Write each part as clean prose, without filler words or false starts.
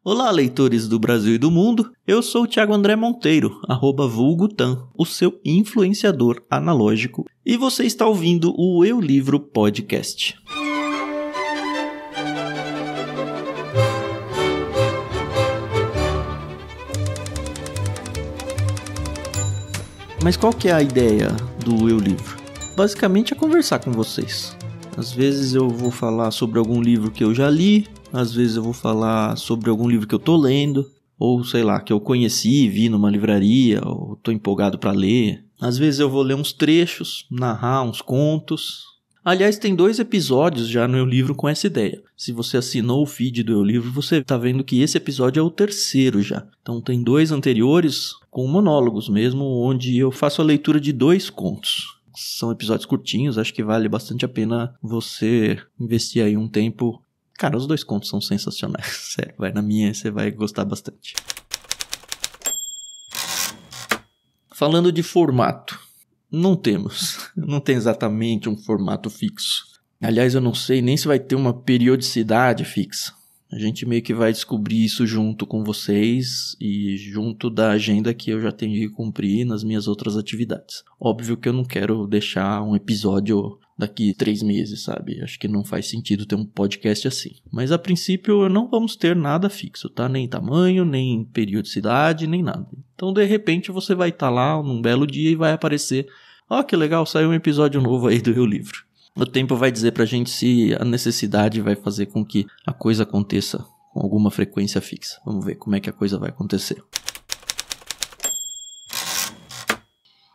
Olá, leitores do Brasil e do mundo, eu sou o Thiago André Monteiro, @vulgotan, o seu influenciador analógico, e você está ouvindo o Eu Livro Podcast. Mas qual que é a ideia do Eu Livro? Basicamente é conversar com vocês. Às vezes eu vou falar sobre algum livro que eu já li, às vezes eu vou falar sobre algum livro que eu tô lendo, ou sei lá, que eu conheci, vi numa livraria, ou tô empolgado para ler. Às vezes eu vou ler uns trechos, narrar uns contos. Aliás, tem 2 episódios já no Eu Livro com essa ideia. Se você assinou o feed do Eu Livro, você tá vendo que esse episódio é o 3º já. Então tem 2 anteriores com monólogos mesmo, onde eu faço a leitura de 2 contos. São episódios curtinhos, acho que vale bastante a pena você investir aí um tempo. Cara, os 2 contos são sensacionais, sério, vai na minha, você vai gostar bastante. Falando de formato, não tem exatamente um formato fixo. Aliás, eu não sei nem se vai ter uma periodicidade fixa. A gente meio que vai descobrir isso junto com vocês e junto da agenda que eu já tenho que cumprir nas minhas outras atividades. Óbvio que eu não quero deixar um episódio daqui 3 meses, sabe? Acho que não faz sentido ter um podcast assim. Mas a princípio não vamos ter nada fixo, tá? Nem tamanho, nem periodicidade, nem nada. Então de repente você vai estar lá num belo dia e vai aparecer: ó, que legal, saiu um episódio novo aí do Eu Livro. O tempo vai dizer pra gente se a necessidade vai fazer com que a coisa aconteça com alguma frequência fixa. Vamos ver como é que a coisa vai acontecer.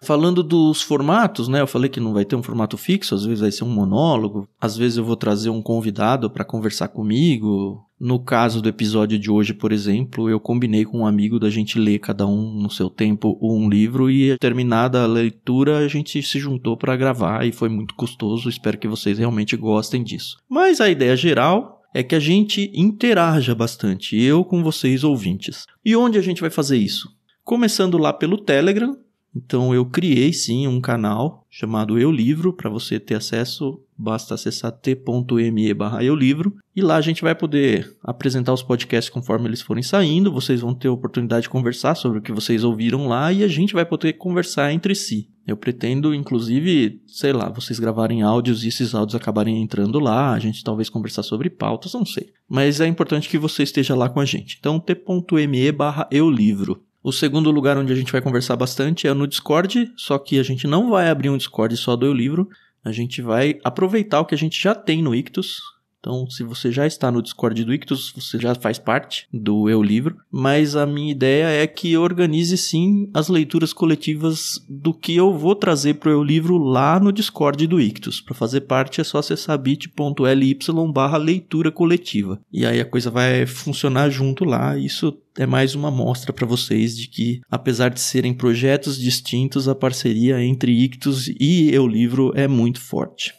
Falando dos formatos, né? Eu falei que não vai ter um formato fixo, às vezes vai ser um monólogo, às vezes eu vou trazer um convidado para conversar comigo. No caso do episódio de hoje, por exemplo, eu combinei com um amigo da gente ler cada um no seu tempo um livro e terminada a leitura a gente se juntou para gravar e foi muito custoso, espero que vocês realmente gostem disso. Mas a ideia geral é que a gente interaja bastante, eu com vocês ouvintes. E onde a gente vai fazer isso? Começando lá pelo Telegram. Então eu criei sim um canal chamado Eu Livro, para você ter acesso, basta acessar t.me/eulivro, e lá a gente vai poder apresentar os podcasts conforme eles forem saindo, vocês vão ter a oportunidade de conversar sobre o que vocês ouviram lá e a gente vai poder conversar entre si. Eu pretendo, inclusive, sei lá, vocês gravarem áudios e esses áudios acabarem entrando lá, a gente talvez conversar sobre pautas, não sei. Mas é importante que você esteja lá com a gente. Então t.me/eulivro. O segundo lugar onde a gente vai conversar bastante é no Discord, só que a gente não vai abrir um Discord só do Eu Livro, a gente vai aproveitar o que a gente já tem no Ictus. Então, se você já está no Discord do Ictus, você já faz parte do Eu Livro, mas a minha ideia é que eu organize sim as leituras coletivas do que eu vou trazer para o Eu Livro lá no Discord do Ictus. Para fazer parte é só acessar bit.ly/leitura coletiva. E aí a coisa vai funcionar junto lá, isso é mais uma amostra para vocês de que, apesar de serem projetos distintos, a parceria entre Ictus e Eu Livro é muito forte.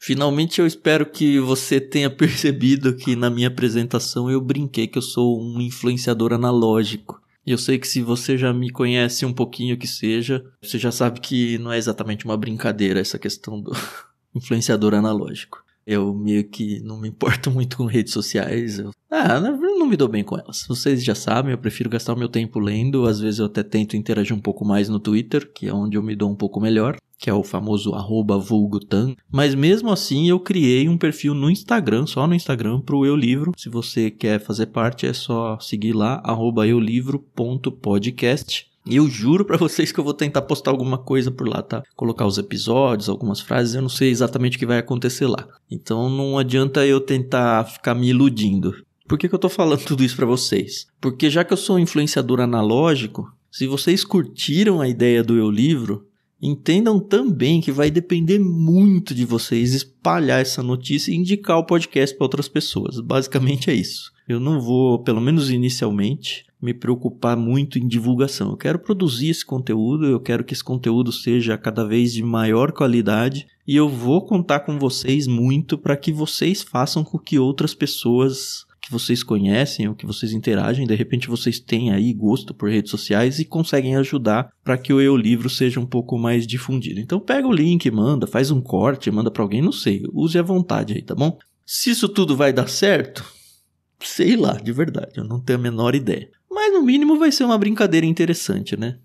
Finalmente eu espero que você tenha percebido que na minha apresentação eu brinquei que eu sou um influenciador analógico. E eu sei que se você já me conhece um pouquinho que seja, você já sabe que não é exatamente uma brincadeira essa questão do influenciador analógico. Eu meio que não me importo muito com redes sociais. Eu não me dou bem com elas. Vocês já sabem, eu prefiro gastar o meu tempo lendo. Às vezes eu até tento interagir um pouco mais no Twitter, que é onde eu me dou um pouco melhor, que é o famoso @vulgotan. Mas mesmo assim eu criei um perfil no Instagram, só no Instagram, pro Eu Livro. Se você quer fazer parte é só seguir lá, @eulivro.podcast. E eu juro pra vocês que eu vou tentar postar alguma coisa por lá, tá? Colocar os episódios, algumas frases, eu não sei exatamente o que vai acontecer lá. Então não adianta eu tentar ficar me iludindo. Por que eu tô falando tudo isso pra vocês? Porque já que eu sou um influenciador analógico, se vocês curtiram a ideia do Eu Livro, entendam também que vai depender muito de vocês espalhar essa notícia e indicar o podcast para outras pessoas. Basicamente é isso. Eu não vou, pelo menos inicialmente, me preocupar muito em divulgação. Eu quero produzir esse conteúdo, eu quero que esse conteúdo seja cada vez de maior qualidade e eu vou contar com vocês muito para que vocês façam com que outras pessoas que vocês conhecem ou que vocês interagem, de repente vocês têm aí gosto por redes sociais e conseguem ajudar para que o Eu Livro seja um pouco mais difundido. Então pega o link, manda, faz um corte, manda para alguém, não sei, use à vontade aí, tá bom? Se isso tudo vai dar certo, sei lá, de verdade, eu não tenho a menor ideia. Mas no mínimo vai ser uma brincadeira interessante, né?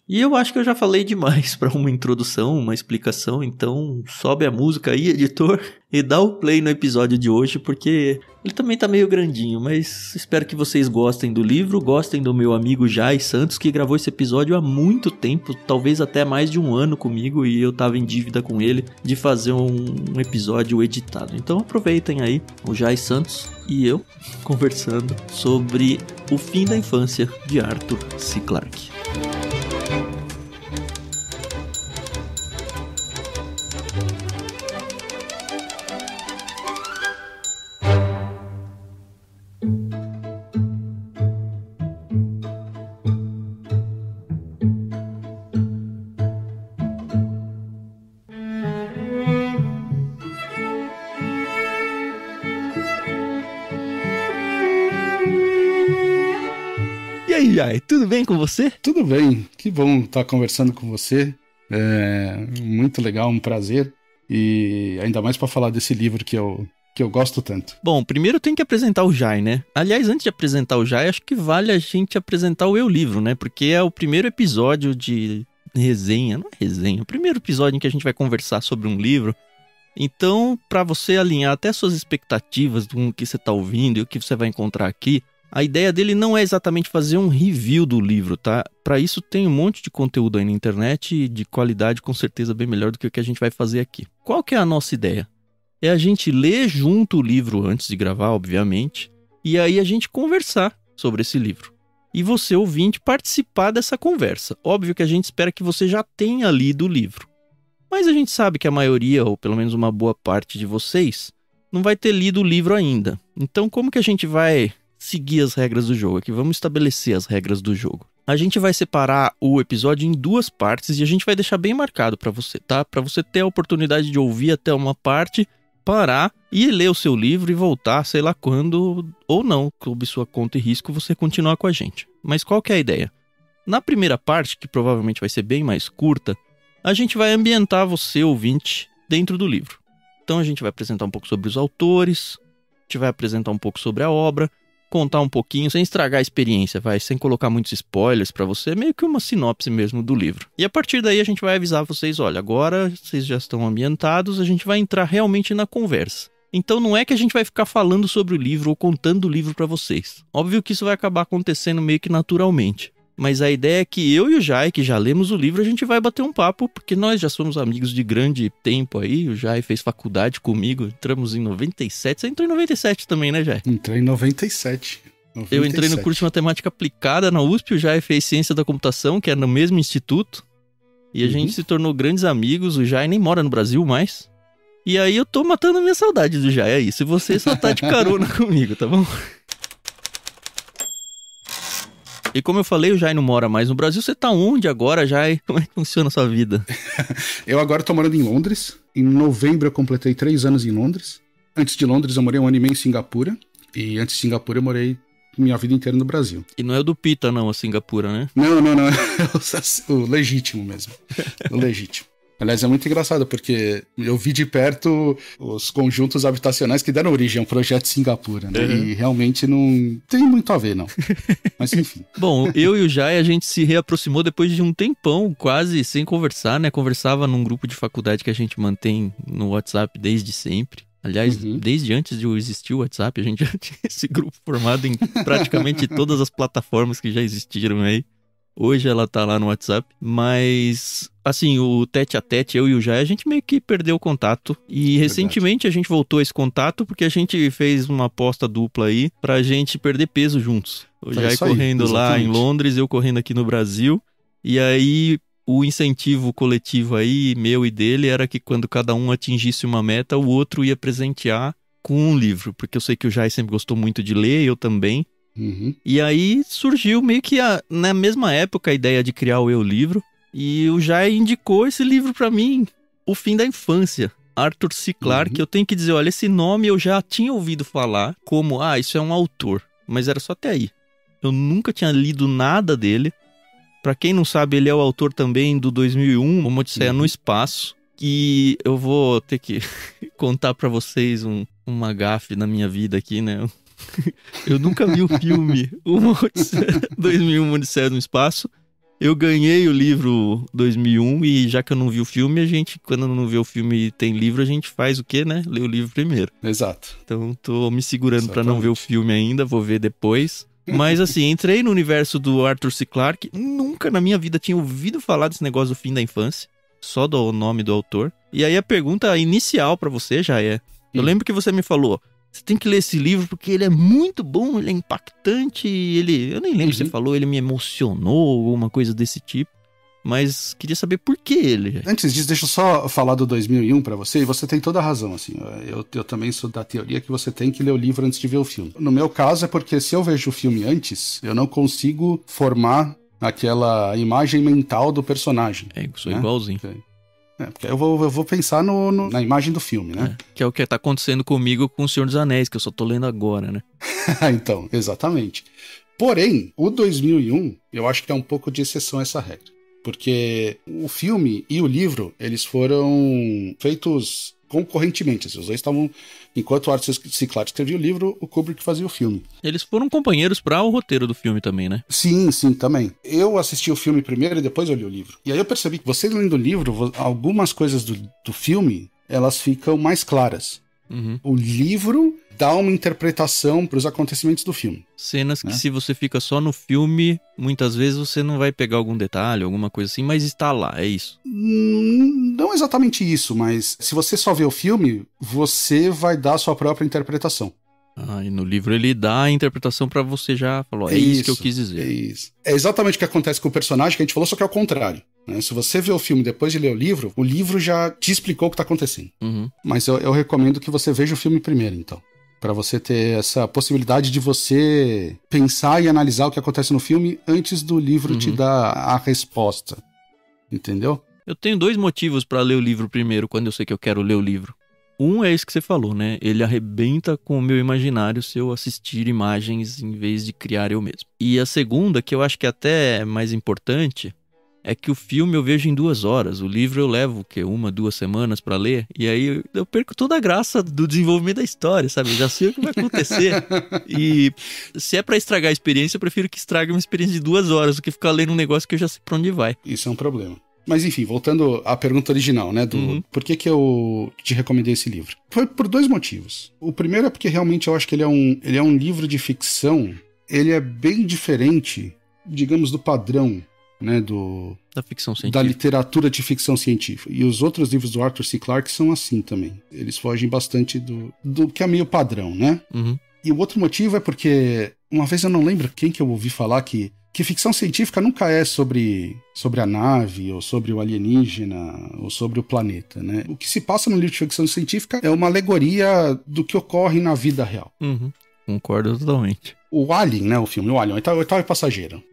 E eu acho que eu já falei demais para uma introdução, uma explicação, então sobe a música aí, editor, e dá o play no episódio de hoje, porque ele também tá meio grandinho, mas espero que vocês gostem do livro, gostem do meu amigo Jai Santos, que gravou esse episódio há muito tempo, talvez até mais de um ano comigo, e eu tava em dívida com ele de fazer um episódio editado. Então aproveitem aí o Jai Santos e eu conversando sobre O Fim da Infância de Arthur C. Clarke. E aí, Jai, tudo bem com você? Tudo bem, que bom estar conversando com você, é muito legal, um prazer, e ainda mais para falar desse livro que eu gosto tanto. Bom, primeiro tem que apresentar o Jai, né? Aliás, antes de apresentar o Jai, acho que vale a gente apresentar o Eu Livro, né? Porque é o primeiro episódio de resenha, não é resenha, é o primeiro episódio em que a gente vai conversar sobre um livro. Então, para você alinhar até suas expectativas do que você tá ouvindo e o que você vai encontrar aqui, a ideia dele não é exatamente fazer um review do livro, tá? Para isso tem um monte de conteúdo aí na internet de qualidade com certeza bem melhor do que o que a gente vai fazer aqui. Qual que é a nossa ideia? É a gente ler junto o livro antes de gravar, obviamente, e aí a gente conversar sobre esse livro. E você, ouvinte, participar dessa conversa. Óbvio que a gente espera que você já tenha lido o livro. Mas a gente sabe que a maioria, ou pelo menos uma boa parte de vocês, não vai ter lido o livro ainda. Então como que a gente vai seguir as regras do jogo aqui? Vamos estabelecer as regras do jogo. A gente vai separar o episódio em duas partes e a gente vai deixar bem marcado para você, tá? Para você ter a oportunidade de ouvir até uma parte, parar e ler o seu livro e voltar, sei lá quando, ou não, sob sua conta e risco, você continuar com a gente. Mas qual que é a ideia? Na primeira parte, que provavelmente vai ser bem mais curta, a gente vai ambientar você, ouvinte, dentro do livro. Então a gente vai apresentar um pouco sobre os autores, a gente vai apresentar um pouco sobre a obra, contar um pouquinho, sem estragar a experiência, sem colocar muitos spoilers pra você, meio que uma sinopse mesmo do livro. E a partir daí a gente vai avisar vocês, olha, agora vocês já estão ambientados, a gente vai entrar realmente na conversa. Então não é que a gente vai ficar falando sobre o livro ou contando o livro pra vocês. Óbvio que isso vai acabar acontecendo meio que naturalmente. Mas a ideia é que eu e o Jai, que já lemos o livro, a gente vai bater um papo, porque nós já somos amigos de grande tempo aí. O Jai fez faculdade comigo, entramos em 97. Você entrou em 97 também, né, Jai? Entrei em 97. Eu entrei no curso de matemática aplicada na USP, o Jai fez ciência da computação, que era no mesmo instituto. E a gente se tornou grandes amigos, o Jai nem mora no Brasil mais. E aí eu tô matando a minha saudade do Jai, é isso. E você só tá de carona comigo, tá bom? E como eu falei, o Jai não mora mais no Brasil. Você tá onde agora, Jai? Como é que funciona a sua vida? Eu agora tô morando em Londres. Em novembro eu completei 3 anos em Londres. Antes de Londres eu morei 1 ano e meio em Singapura. E antes de Singapura eu morei minha vida inteira no Brasil. E não é o do Pita não, a Singapura, né? Não. É o legítimo mesmo. O legítimo. Aliás, é muito engraçado, porque eu vi de perto os conjuntos habitacionais que deram origem ao projeto Singapura, né? Uhum. E realmente não tem muito a ver, não. Mas enfim. Bom, eu e o Jai, a gente se reaproximou depois de um tempão, quase sem conversar, né? Conversava num grupo de faculdade que a gente mantém no WhatsApp desde sempre. Aliás, desde antes de existir o WhatsApp, a gente já tinha esse grupo formado em praticamente todas as plataformas que já existiram aí. Hoje ela tá lá no WhatsApp, mas assim, o tete a tete, eu e o Jai, a gente meio que perdeu o contato. E recentemente a gente voltou a esse contato porque a gente fez uma aposta dupla aí pra gente perder peso juntos. O Jai correndo lá em Londres, eu correndo aqui no Brasil. E aí o incentivo coletivo aí, meu e dele, era que quando cada um atingisse uma meta, o outro ia presentear com um livro. Porque eu sei que o Jai sempre gostou muito de ler, eu também. E aí surgiu meio que na mesma época a ideia de criar o Eu Livro. E o Jai indicou esse livro pra mim, O Fim da Infância, Arthur C. Clarke. Eu tenho que dizer, olha, esse nome eu já tinha ouvido falar como, isso é um autor. Mas era só até aí. Eu nunca tinha lido nada dele. Pra quem não sabe, ele é o autor também do 2001, Uma Odisseia no Espaço, que eu vou ter que contar pra vocês uma gafe na minha vida aqui, né? Eu nunca vi o filme 2001, Odisseia no Espaço. Eu ganhei o livro 2001 e já que eu não vi o filme, a gente, quando não vê o filme e tem livro, a gente faz o quê, né? Lê o livro primeiro. Exato. Então tô me segurando pra não ver o filme ainda, vou ver depois. Mas assim, entrei no universo do Arthur C. Clarke, nunca na minha vida tinha ouvido falar desse negócio do fim da infância, só do nome do autor. E aí a pergunta inicial pra você já é, eu lembro que você me falou, você tem que ler esse livro porque ele é muito bom, ele é impactante, eu nem lembro se você falou, ele me emocionou, alguma coisa desse tipo. Mas queria saber por que ele. Antes disso, deixa eu só falar do 2001 pra você, e você tem toda a razão, assim. Eu também sou da teoria que você tem que ler o livro antes de ver o filme. No meu caso é porque se eu vejo o filme antes, eu não consigo formar aquela imagem mental do personagem. Eu sou igualzinho. Porque eu vou pensar na imagem do filme, né? Que é o que tá acontecendo comigo com O Senhor dos Anéis, que eu só tô lendo agora, né? Então, exatamente. Porém, o 2001, eu acho que é um pouco de exceção a essa regra. Porque o filme e o livro, eles foram feitos concorrentemente. Os dois estavam... Enquanto o Arthur C. Clarke escrevia o livro, o Kubrick fazia o filme. Eles foram companheiros para o roteiro do filme também, né? Sim, também. Eu assisti o filme primeiro e depois eu li o livro. E aí eu percebi que você lendo o livro, algumas coisas do filme, elas ficam mais claras. O livro dá uma interpretação para os acontecimentos do filme. Cenas que se você fica só no filme, muitas vezes você não vai pegar algum detalhe, alguma coisa assim, mas está lá, é isso. Não exatamente isso, mas se você só vê o filme, você vai dar a sua própria interpretação. E no livro ele dá a interpretação pra você já falou, é isso que eu quis dizer. É isso. É exatamente o que acontece com o personagem que a gente falou, só que é o contrário. Né? Se você vê o filme depois de ler o livro já te explicou o que tá acontecendo. Mas eu recomendo que você veja o filme primeiro, então. Pra você ter essa possibilidade de você pensar e analisar o que acontece no filme antes do livro te dar a resposta. Entendeu? Eu tenho 2 motivos pra ler o livro primeiro, quando eu sei que eu quero ler o livro. Um é esse que você falou, né? Ele arrebenta com o meu imaginário se eu assistir imagens em vez de criar eu mesmo. E a segunda, que eu acho que até é mais importante, é que o filme eu vejo em 2 horas. O livro eu levo, 1, 2 semanas pra ler. E aí eu perco toda a graça do desenvolvimento da história, sabe? Eu já sei o que vai acontecer. E se é pra estragar a experiência, eu prefiro que estrague uma experiência de 2 horas do que ficar lendo um negócio que eu já sei pra onde vai. Isso é um problema. Mas enfim, voltando à pergunta original, né? Por que eu te recomendei esse livro? Foi por 2 motivos. O primeiro é porque realmente eu acho que ele é um livro de ficção. Ele é bem diferente, digamos, do padrão, né? Da ficção científica. Da literatura de ficção científica. E os outros livros do Arthur C. Clarke são assim também. Eles fogem bastante do que é meio padrão, né? E o outro motivo é porque, uma vez eu não lembro quem que eu ouvi falar que ficção científica nunca é sobre a nave, ou sobre o alienígena, ou sobre o planeta, né? O que se passa no livro de ficção científica é uma alegoria do que ocorre na vida real. Concordo totalmente. O Alien, né? O filme, o Alien, o Oitavo Passageiro.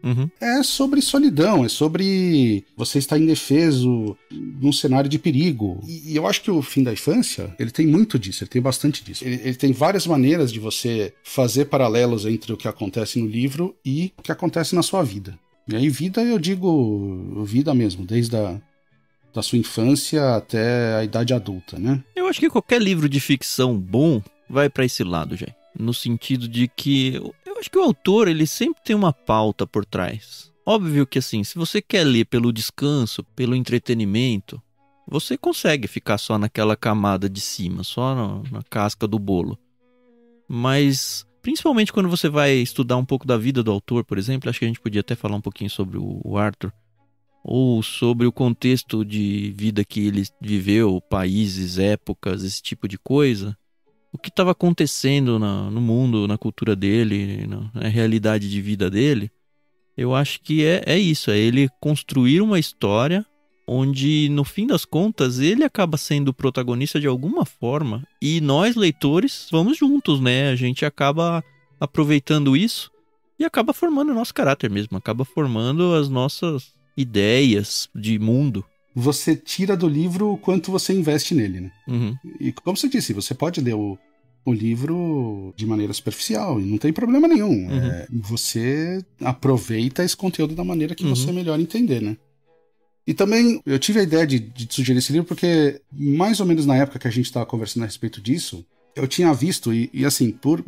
É sobre solidão, é sobre você estar indefeso num cenário de perigo. E eu acho que o Fim da Infância, ele tem muito disso, ele tem bastante disso. Ele tem várias maneiras de você fazer paralelos entre o que acontece no livro e o que acontece na sua vida. E aí vida, eu digo vida mesmo, desde da sua infância até a idade adulta, né? Eu acho que qualquer livro de ficção bom vai pra esse lado, já. No sentido de que eu acho que o autor, ele sempre tem uma pauta por trás. Óbvio que assim, se você quer ler pelo descanso, pelo entretenimento, você consegue ficar só naquela camada de cima, só na casca do bolo. Mas, principalmente quando você vai estudar um pouco da vida do autor, por exemplo, acho que a gente podia até falar um pouquinho sobre o Arthur, ou sobre o contexto de vida que ele viveu, países, épocas, esse tipo de coisa. O que estava acontecendo no mundo, na cultura dele, na realidade de vida dele, eu acho que é isso, é ele construir uma história onde, no fim das contas, ele acaba sendo o protagonista de alguma forma e nós, leitores, vamos juntos, né? A gente acaba aproveitando isso e acaba formando o nosso caráter mesmo, acaba formando as nossas ideias de mundo. Você tira do livro o quanto você investe nele, né? E como você disse, você pode ler o livro de maneira superficial e não tem problema nenhum. Você aproveita esse conteúdo da maneira que você melhor entender, né? E também eu tive a ideia de sugerir esse livro porque, mais ou menos na época que a gente estava conversando a respeito disso, eu tinha visto, e assim, por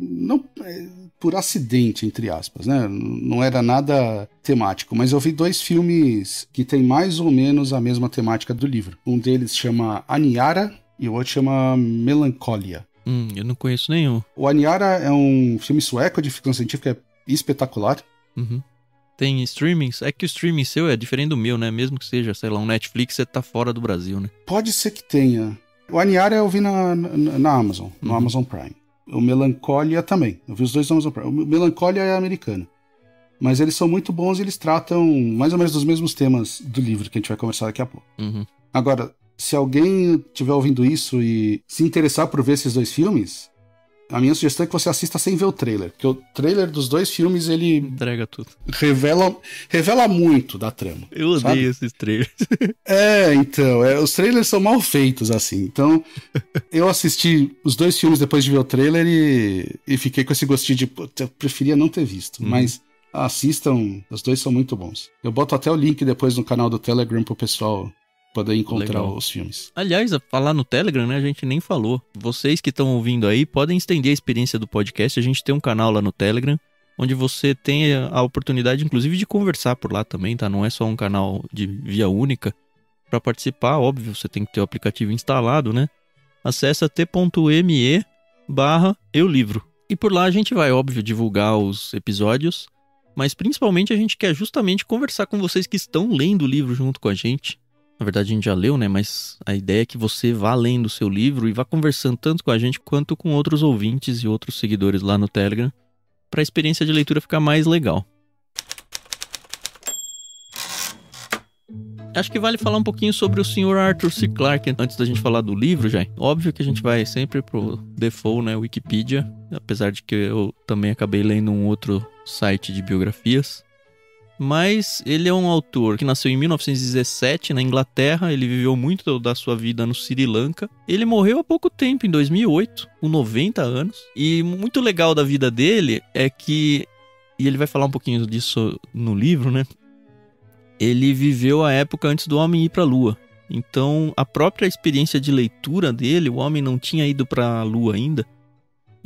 acidente, entre aspas, né? Não era nada temático, mas eu vi 2 filmes que têm mais ou menos a mesma temática do livro. Um deles chama Aniara e o outro chama Melancholia. Eu não conheço nenhum. O Aniara é um filme sueco de ficção científica espetacular. Uhum. Tem streamings? É que o streaming seu é diferente do meu, né? Mesmo que seja, sei lá, um Netflix, você tá fora do Brasil, né? Pode ser que tenha. O Aniara eu vi na Amazon, no Amazon Prime. O Melancholia também. Eu vi os 2 no Amazon Prime. O Melancholia é americano. Mas eles são muito bons e eles tratam mais ou menos dos mesmos temas do livro que a gente vai conversar daqui a pouco. Uhum. Agora, se alguém estiver ouvindo isso e se interessar por ver esses 2 filmes, a minha sugestão é que você assista sem ver o trailer. Porque o trailer dos 2 filmes, ele... entrega tudo. Revela muito da trama. Eu odeio esses trailers. Então, os trailers são mal feitos, assim. Então, eu assisti os 2 filmes depois de ver o trailer e fiquei com esse gostinho de... eu preferia não ter visto, mas assistam, os 2 são muito bons. Eu boto até o link depois no canal do Telegram pro pessoal poder encontrar os filmes. Aliás, a falar no Telegram, né, a gente nem falou. Vocês que estão ouvindo aí podem estender a experiência do podcast. A gente tem um canal lá no Telegram, onde você tem a oportunidade, inclusive, de conversar por lá também, tá? Não é só um canal de via única. Para participar, óbvio, você tem que ter o aplicativo instalado, né? Acesse t.me/eulivro. E por lá a gente vai, óbvio, divulgar os episódios, mas principalmente a gente quer justamente conversar com vocês que estão lendo o livro junto com a gente. Na verdade, a gente já leu, né? Mas a ideia é que você vá lendo o seu livro e vá conversando tanto com a gente quanto com outros ouvintes e outros seguidores lá no Telegram, para a experiência de leitura ficar mais legal. Acho que vale falar um pouquinho sobre o Sr. Arthur C. Clarke antes da gente falar do livro, já. Óbvio que a gente vai sempre pro default, né? Wikipedia, apesar de que eu também acabei lendo um outro site de biografias. Mas ele é um autor que nasceu em 1917 na Inglaterra, ele viveu muito da sua vida no Sri Lanka. Ele morreu há pouco tempo, em 2008, com 90 anos. E muito legal da vida dele é que, e ele vai falar um pouquinho disso no livro, né? Ele viveu a época antes do homem ir para a Lua. Então, a própria experiência de leitura dele, o homem não tinha ido para a Lua ainda.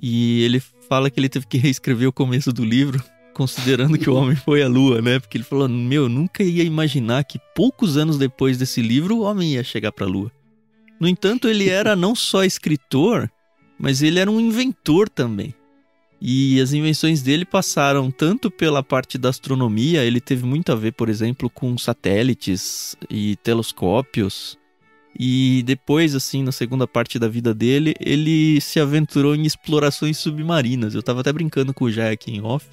E ele fala que ele teve que reescrever o começo do livro, considerando que o homem foi à Lua, né? Porque ele falou, eu nunca ia imaginar que poucos anos depois desse livro o homem ia chegar para a Lua. No entanto, ele era não só escritor, mas ele era um inventor também. E as invenções dele passaram tanto pela parte da astronomia, ele teve muito a ver, por exemplo, com satélites e telescópios. E depois, assim, na segunda parte da vida dele, ele se aventurou em explorações submarinas. Eu tava até brincando com o Jay aqui em off,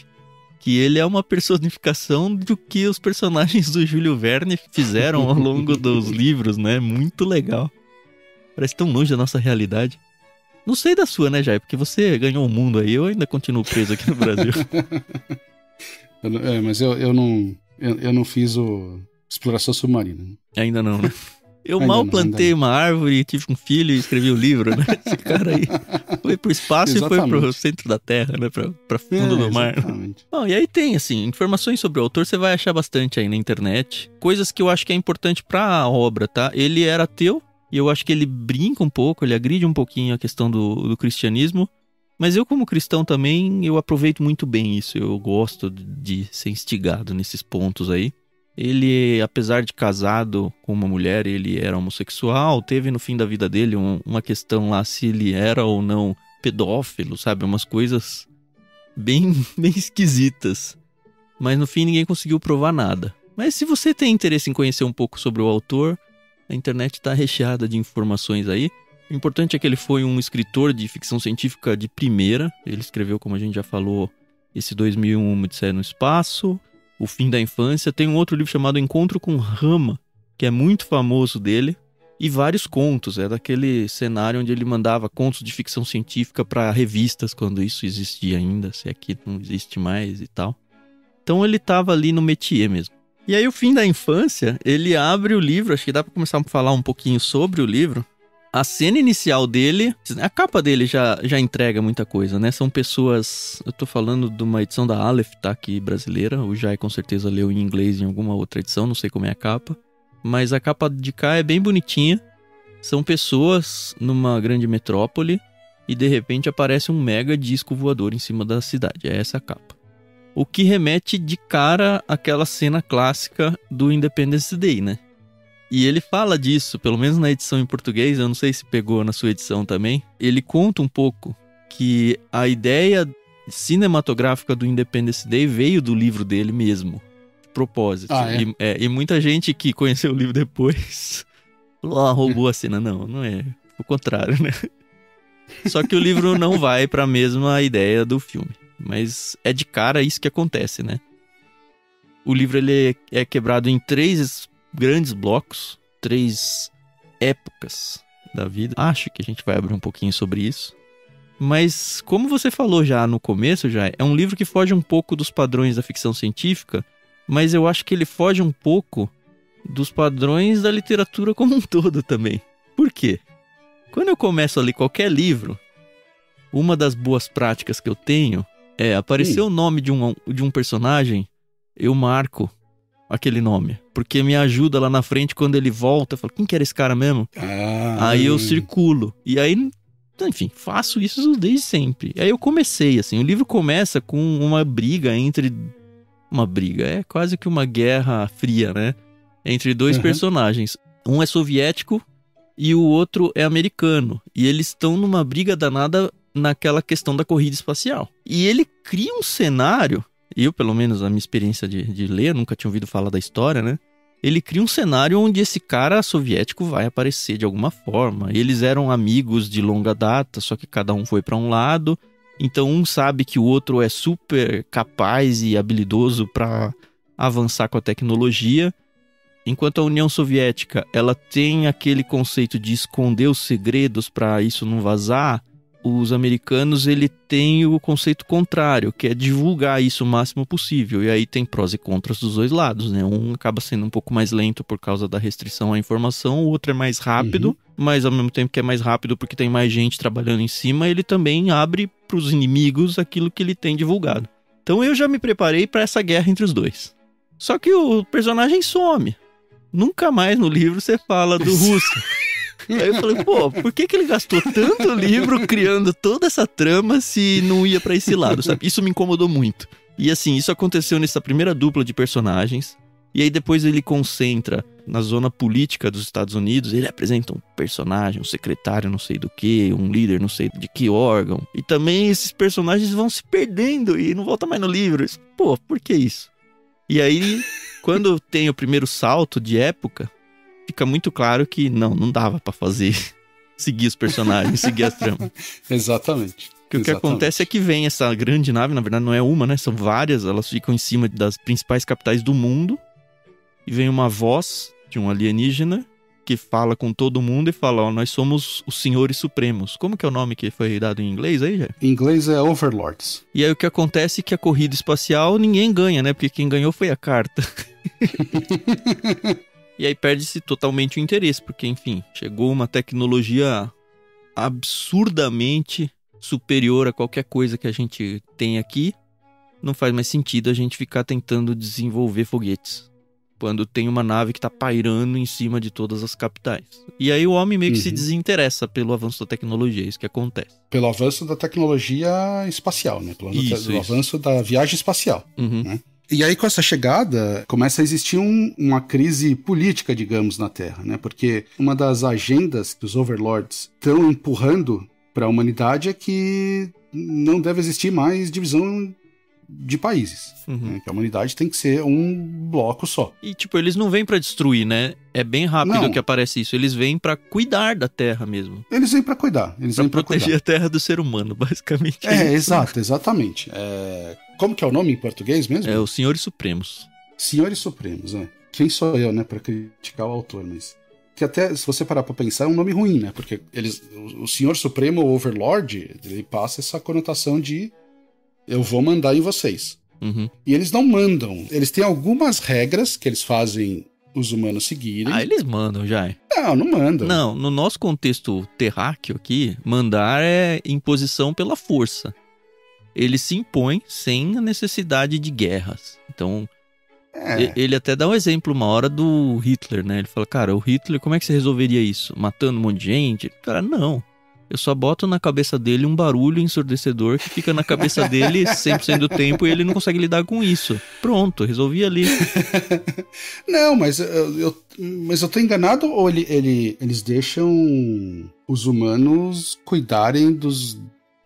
que ele é uma personificação do que os personagens do Júlio Verne fizeram ao longo dos livros, né? Muito legal. Parece tão longe da nossa realidade. Não sei da sua, né, Jay? Porque você ganhou o mundo aí, eu ainda continuo preso aqui no Brasil. Mas eu não fiz exploração submarina. Ainda não, né? Eu mal plantei uma árvore, tive um filho e escrevi um livro, né? Esse cara aí foi pro espaço e foi pro centro da Terra, né? Pra fundo do mar. Bom, e aí tem, assim, informações sobre o autor você vai achar bastante aí na internet. Coisas que eu acho que é importante pra obra, tá? Ele era ateu, e eu acho que ele brinca um pouco, ele agride um pouquinho a questão do cristianismo. Mas eu, como cristão também, eu aproveito muito bem isso. Eu gosto de ser instigado nesses pontos aí. Ele, apesar de casado com uma mulher, ele era homossexual. Teve no fim da vida dele uma questão lá se ele era ou não pedófilo, sabe? Umas coisas bem esquisitas. Mas no fim ninguém conseguiu provar nada. Mas se você tem interesse em conhecer um pouco sobre o autor, a internet está recheada de informações aí. O importante é que ele foi um escritor de ficção científica de primeira. Ele escreveu, como a gente já falou, esse 2001 Odisseia no Espaço, O Fim da Infância. Tem um outro livro chamado Encontro com Rama, que é muito famoso dele. E vários contos. É daquele cenário onde ele mandava contos de ficção científica para revistas, quando isso existia ainda, se aqui não existe mais e tal. Então ele estava ali no métier mesmo. E aí, O Fim da Infância, ele abre o livro, acho que dá pra começar a falar um pouquinho sobre o livro. A cena inicial dele, a capa dele já entrega muita coisa, né? São pessoas, eu tô falando de uma edição da Aleph, tá? Aqui brasileira, o Jai com certeza leu em inglês em alguma outra edição, não sei como é a capa. mas a capa de cá é bem bonitinha. São pessoas numa grande metrópole e de repente aparece um mega disco voador em cima da cidade. É essa a capa. O que remete de cara àquela cena clássica do Independence Day, né? E ele fala disso, pelo menos na edição em português, eu não sei se pegou na sua edição também. Ele conta um pouco que a ideia cinematográfica do Independence Day veio do livro dele mesmo, de propósito. E muita gente que conheceu o livro depois roubou a cena. Não é o contrário, né? Só que o livro não vai para a mesma ideia do filme. Mas é de cara isso que acontece, né? O livro ele é quebrado em 3 grandes blocos, 3 épocas da vida. Acho que a gente vai abrir um pouquinho sobre isso. Mas como você falou já no começo, é um livro que foge um pouco dos padrões da ficção científica, mas eu acho que ele foge um pouco dos padrões da literatura como um todo também. Por quê? Quando eu começo a ler qualquer livro, uma das boas práticas que eu tenho é aparecer o nome de um personagem, eu marco aquele nome, porque me ajuda lá na frente quando ele volta, eu falo, quem que era esse cara mesmo? Aí eu circulo, e aí, enfim, faço isso desde sempre. Aí eu comecei, assim, o livro começa com uma briga é quase que uma guerra fria, né? Entre 2 personagens, um é soviético e o outro é americano, e eles estão numa briga danada naquela questão da corrida espacial. E ele cria um cenário, eu pelo menos a minha experiência de ler, nunca tinha ouvido falar da história, né? Ele cria um cenário onde esse cara soviético vai aparecer de alguma forma. Eles eram amigos de longa data, só que cada um foi para um lado. Então um sabe que o outro é super capaz e habilidoso para avançar com a tecnologia. Enquanto a União Soviética ela tem aquele conceito de esconder os segredos para isso não vazar, os americanos ele tem o conceito contrário, que é divulgar isso o máximo possível. E aí tem prós e contras dos 2 lados, né? Um acaba sendo um pouco mais lento por causa da restrição à informação, o outro é mais rápido, mas ao mesmo tempo que é mais rápido porque tem mais gente trabalhando em cima, ele também abre para os inimigos aquilo que ele tem divulgado. Então eu já me preparei para essa guerra entre os 2. Só que o personagem some. Nunca mais no livro você fala do russo. Aí eu falei, por que ele gastou tanto livro criando toda essa trama se não ia pra esse lado, sabe? Isso me incomodou muito. E assim, isso aconteceu nessa primeira dupla de personagens. E aí depois ele concentra na zona política dos Estados Unidos. Ele apresenta um personagem, um secretário não sei do que, um líder não sei de que órgão. E também esses personagens vão se perdendo e não volta mais no livro. Por que isso? E aí, quando tem o primeiro salto de época, fica muito claro que não dava pra fazer, seguir os personagens, seguir as tramas. Exatamente. O que acontece é que vem essa grande nave, na verdade não é uma, né? São várias, elas ficam em cima das principais capitais do mundo. E vem uma voz de um alienígena que fala com todo mundo e fala, nós somos os Senhores Supremos. Como que é o nome que foi dado em inglês aí, já? Em inglês é Overlords. E aí o que acontece é que a corrida espacial ninguém ganha, né? Porque quem ganhou foi a carta. E aí perde-se totalmente o interesse, porque, enfim, chegou uma tecnologia absurdamente superior a qualquer coisa que a gente tem aqui. Não faz mais sentido a gente ficar tentando desenvolver foguetes, quando tem uma nave que está pairando em cima de todas as capitais. E aí o homem meio que se desinteressa pelo avanço da tecnologia, isso que acontece. Pelo avanço da tecnologia espacial, né? Pelo avanço da viagem espacial, né? E aí, com essa chegada, começa a existir uma crise política, digamos, na Terra, né? Porque uma das agendas que os Overlords estão empurrando para a humanidade é que não deve existir mais divisão de países. Né? Que a humanidade tem que ser um bloco só. E, eles não vêm para destruir, né? É bem rápido que aparece isso. Eles vêm para cuidar da Terra mesmo. Eles vêm para cuidar. Eles vêm para proteger a Terra do ser humano, basicamente. Exatamente. Como que é o nome em português mesmo? É os Senhores Supremos. Senhores Supremos, Quem sou eu, né, para criticar o autor, mas... Que até, se você parar pra pensar, é um nome ruim, né? Porque o Senhor Supremo, o Overlord, ele passa essa conotação de eu vou mandar em vocês. E eles não mandam. Eles têm algumas regras que eles fazem os humanos seguirem. Eles mandam já. Não mandam. Não, no nosso contexto terráqueo aqui, mandar é imposição pela força. Ele se impõe sem a necessidade de guerras. Então, Ele até dá um exemplo uma hora do Hitler, né? Ele fala, cara, o Hitler, como é que você resolveria isso? Matando um monte de gente? Cara, não. Eu só boto na cabeça dele um barulho ensurdecedor que fica na cabeça dele 100% do tempo e ele não consegue lidar com isso. Pronto, resolvi ali. Não, mas eu tô enganado ou eles deixam os humanos cuidarem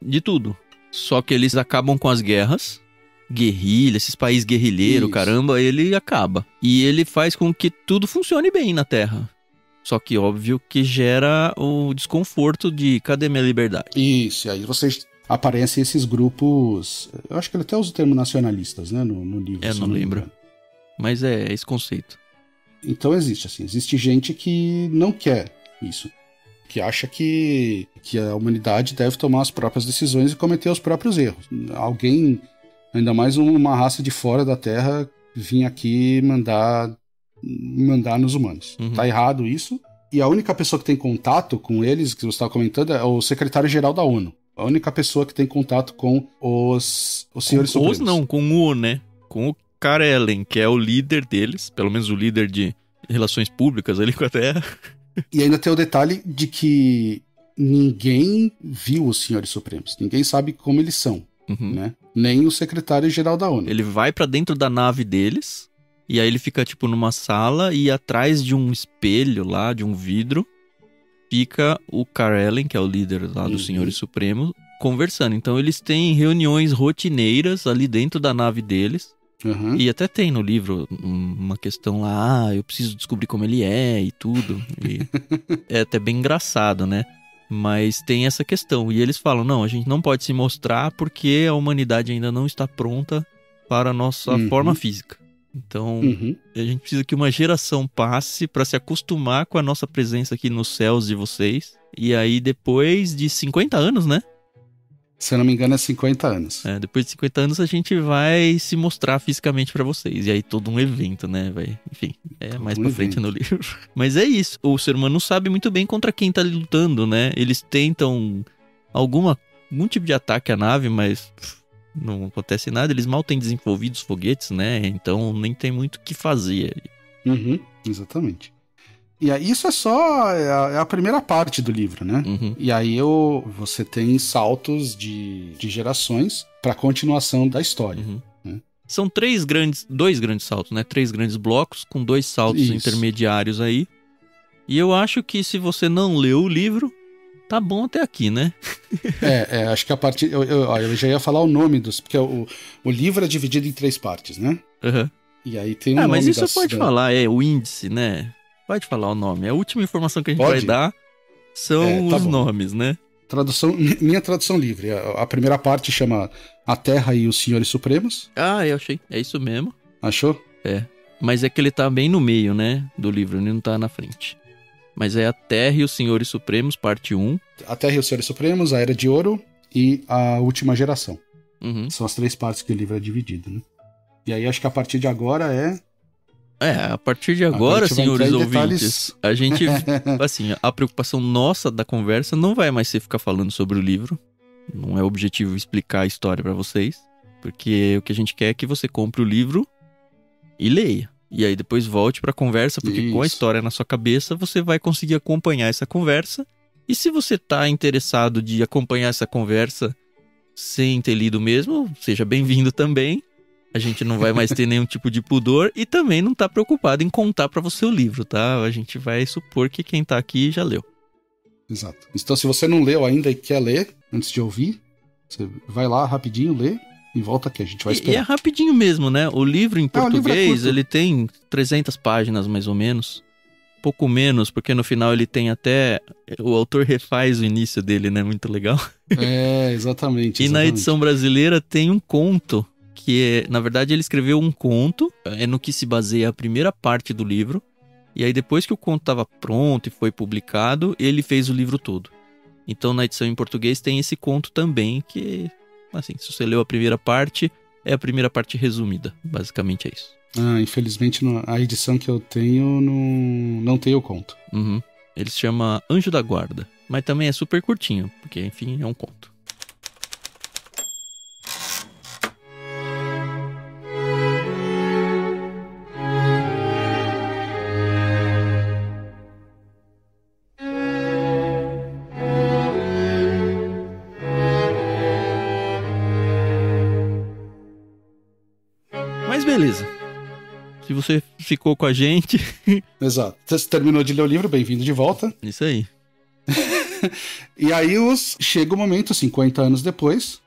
de tudo. Só que eles acabam com as guerras, guerrilha, esses países guerrilheiros, caramba, ele acaba. E ele faz com que tudo funcione bem na Terra. Só que óbvio que gera o desconforto de cadê minha liberdade? Isso, e aí vocês aparecem esses grupos, eu acho que ele até usa o termo nacionalistas, né, no livro. Não lembro. Mas é esse conceito. Então existe gente que não quer isso. Que acha que a humanidade deve tomar as próprias decisões e cometer os próprios erros. Alguém, ainda mais uma raça de fora da Terra, vir aqui mandar nos humanos. Tá errado isso. E a única pessoa que tem contato com eles, que você estava comentando, é o secretário-geral da ONU. A única pessoa que tem contato com os senhores supremos. Com o, né? Com o Karelen, que é o líder deles, pelo menos o líder de relações públicas ali com a Terra. E ainda tem o detalhe de que ninguém viu os senhores supremos. Ninguém sabe como eles são, né? Nem o secretário-geral da ONU. Ele vai pra dentro da nave deles, e aí ele fica tipo numa sala, e atrás de um espelho lá, de um vidro, fica o Karelen, que é o líder lá dos senhores supremos, conversando. Então eles têm reuniões rotineiras ali dentro da nave deles. E até tem no livro uma questão lá, eu preciso descobrir como ele é e tudo. E é até bem engraçado, né? Mas tem essa questão. E eles falam, não, a gente não pode se mostrar porque a humanidade ainda não está pronta para a nossa forma física. Então, a gente precisa que uma geração passe para se acostumar com a nossa presença aqui nos céus de vocês. E aí, depois de 50 anos, né? Se eu não me engano, é 50 anos. Depois de 50 anos a gente vai se mostrar fisicamente pra vocês. E aí todo um evento, né? Enfim, mais pra frente no livro. Mas é isso. O ser humano sabe muito bem contra quem tá lutando, né? Eles tentam algum tipo de ataque à nave, mas não acontece nada. Eles mal têm desenvolvido os foguetes, né? Então nem tem muito o que fazer. Exatamente. E aí isso é só a primeira parte do livro, né? E aí você tem saltos de gerações para a continuação da história. Né? São dois grandes saltos, né? 3 grandes blocos com 2 saltos intermediários aí. E eu acho que se você não leu o livro, tá bom até aqui, né? Acho que a partir... Eu já ia falar o nome porque o livro é dividido em 3 partes, né? E aí tem um mas isso pode falar, o índice, né? Pode falar o nome. A última informação que a gente vai dar são os nomes, né? Minha tradução livre. A primeira parte chama A Terra e os Senhores Supremos. Eu achei. É isso mesmo. Achou? Mas é que ele tá bem no meio, né? Do livro, ele não tá na frente. Mas é A Terra e os Senhores Supremos, parte 1. A Terra e os Senhores Supremos, A Era de Ouro e A Última Geração. São as 3 partes que o livro é dividido, né? E aí acho que a partir de agora a partir de agora, senhores ouvintes, a gente, assim, a preocupação nossa da conversa não vai mais ser ficar falando sobre o livro. Não é o objetivo explicar a história pra vocês, porque o que a gente quer é que você compre o livro e leia. E aí depois volte pra conversa, porque com a história na sua cabeça, você vai conseguir acompanhar essa conversa. E se você tá interessado de acompanhar essa conversa sem ter lido mesmo, seja bem-vindo também. A gente não vai mais ter nenhum tipo de pudor e também não tá preocupado em contar pra você o livro, tá? A gente vai supor que quem tá aqui já leu. Exato. Então, se você não leu ainda e quer ler, antes de ouvir, você vai lá rapidinho, lê e volta aqui. A gente vai esperar. E é rapidinho mesmo, né? O livro em português, ele tem 300 páginas mais ou menos. Pouco menos, porque no final ele tem até... O autor refaz o início dele, né? Muito legal. Exatamente. E na edição brasileira tem um conto... que na verdade ele escreveu um conto, é no que se baseia a primeira parte do livro, e aí depois que o conto estava pronto e foi publicado, ele fez o livro todo. Então na edição em português tem esse conto também, que, assim, se você leu a primeira parte, é a primeira parte resumida, basicamente é isso. Infelizmente a edição que eu tenho não tem o conto. Ele se chama Anjo da Guarda, mas também é super curtinho, porque enfim, é um conto. beleza. Se você ficou com a gente... Exato. Você terminou de ler o livro, bem-vindo de volta. Isso aí. E aí chega o momento, 50 anos depois,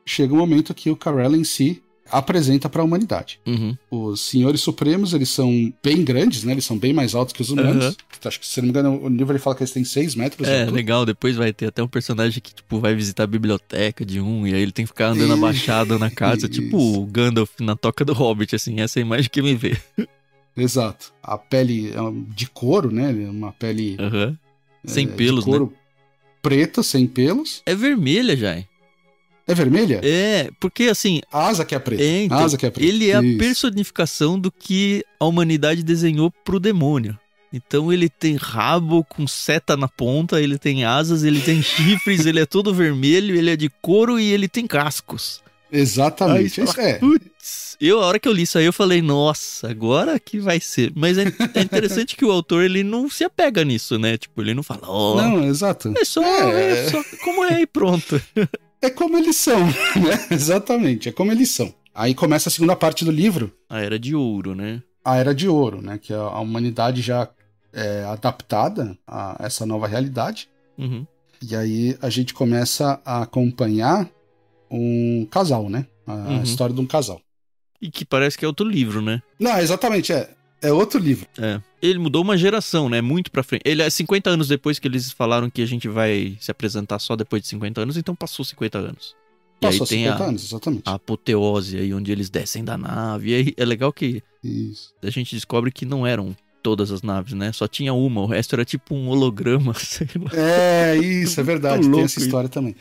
chega o momento que o Kal-El em si apresenta para a humanidade. Uhum. Os Senhores Supremos, eles são bem grandes, né? Eles são bem mais altos que os humanos. Uhum. Acho que, se não me engano, o livro ele fala que eles têm 6 metros. É, legal. Depois vai ter até um personagem que, tipo, vai visitar a biblioteca de e aí ele tem que ficar andando abaixado na casa, tipo o Gandalf na Toca do Hobbit, assim. Essa é a imagem que me vê. Exato. A pele de couro, né? Uma pele... Uhum. Sem pelos, de couro, né? Preta, sem pelos. É vermelha, já. É vermelha? É, porque assim... A asa que é preta. Então, a asa que é preta. Ele é a personificação do que a humanidade desenhou pro demônio. Então ele tem rabo com seta na ponta, ele tem asas, ele tem chifres, ele é todo vermelho, ele é de couro e ele tem cascos. Exatamente. Aí, putz, a hora que eu li isso aí, eu falei, nossa, agora que vai ser. Mas é interessante que o autor, ele não se apega nisso, né? Tipo, ele não fala, não, exato. É só como é e pronto. É como eles são, né? Exatamente, é como eles são. Aí começa a segunda parte do livro. A Era de Ouro, né? A Era de Ouro, né? Que a humanidade já é adaptada a essa nova realidade. Uhum. E aí a gente começa a acompanhar um casal, né? A história de um casal. E que parece que é outro livro, né? Não, exatamente, é outro livro. É. Ele mudou uma geração, né? Muito pra frente. Ele é 50 anos depois que eles falaram que a gente vai se apresentar só depois de 50 anos, então passou 50 anos. Passou e aí 50 anos, exatamente. A apoteose aí, onde eles descem da nave. E aí é legal que a gente descobre que não eram todas as naves, né? Só tinha uma, o resto era tipo um holograma, sei lá. É, isso, é verdade. Tem essa história também.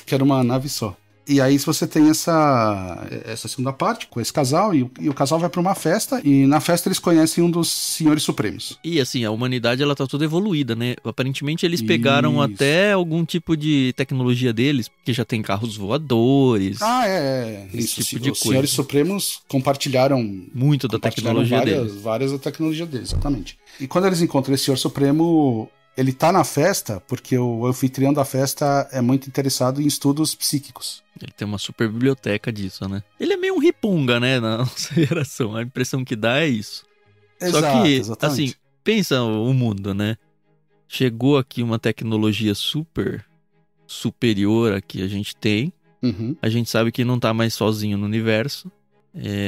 Que era uma nave só. E aí você tem essa segunda parte com esse casal, e o casal vai pra uma festa, e na festa eles conhecem um dos Senhores Supremos. E assim, a humanidade ela tá toda evoluída, né? Aparentemente eles pegaram até algum tipo de tecnologia deles, porque já tem carros voadores. Esse tipo de os coisa. Senhores Supremos compartilharam muito da tecnologia deles. Várias da tecnologia deles, exatamente. E quando eles encontram esse Senhor Supremo, ele tá na festa porque o anfitrião da festa é muito interessado em estudos psíquicos. Ele tem uma super biblioteca disso, né? Ele é meio um ripunga, né, na nossa geração. A impressão que dá é isso. Exato, só que, exatamente. Assim, pensa o mundo, né? Chegou aqui uma tecnologia super superior a que a gente tem. Uhum. A gente sabe que não tá mais sozinho no universo.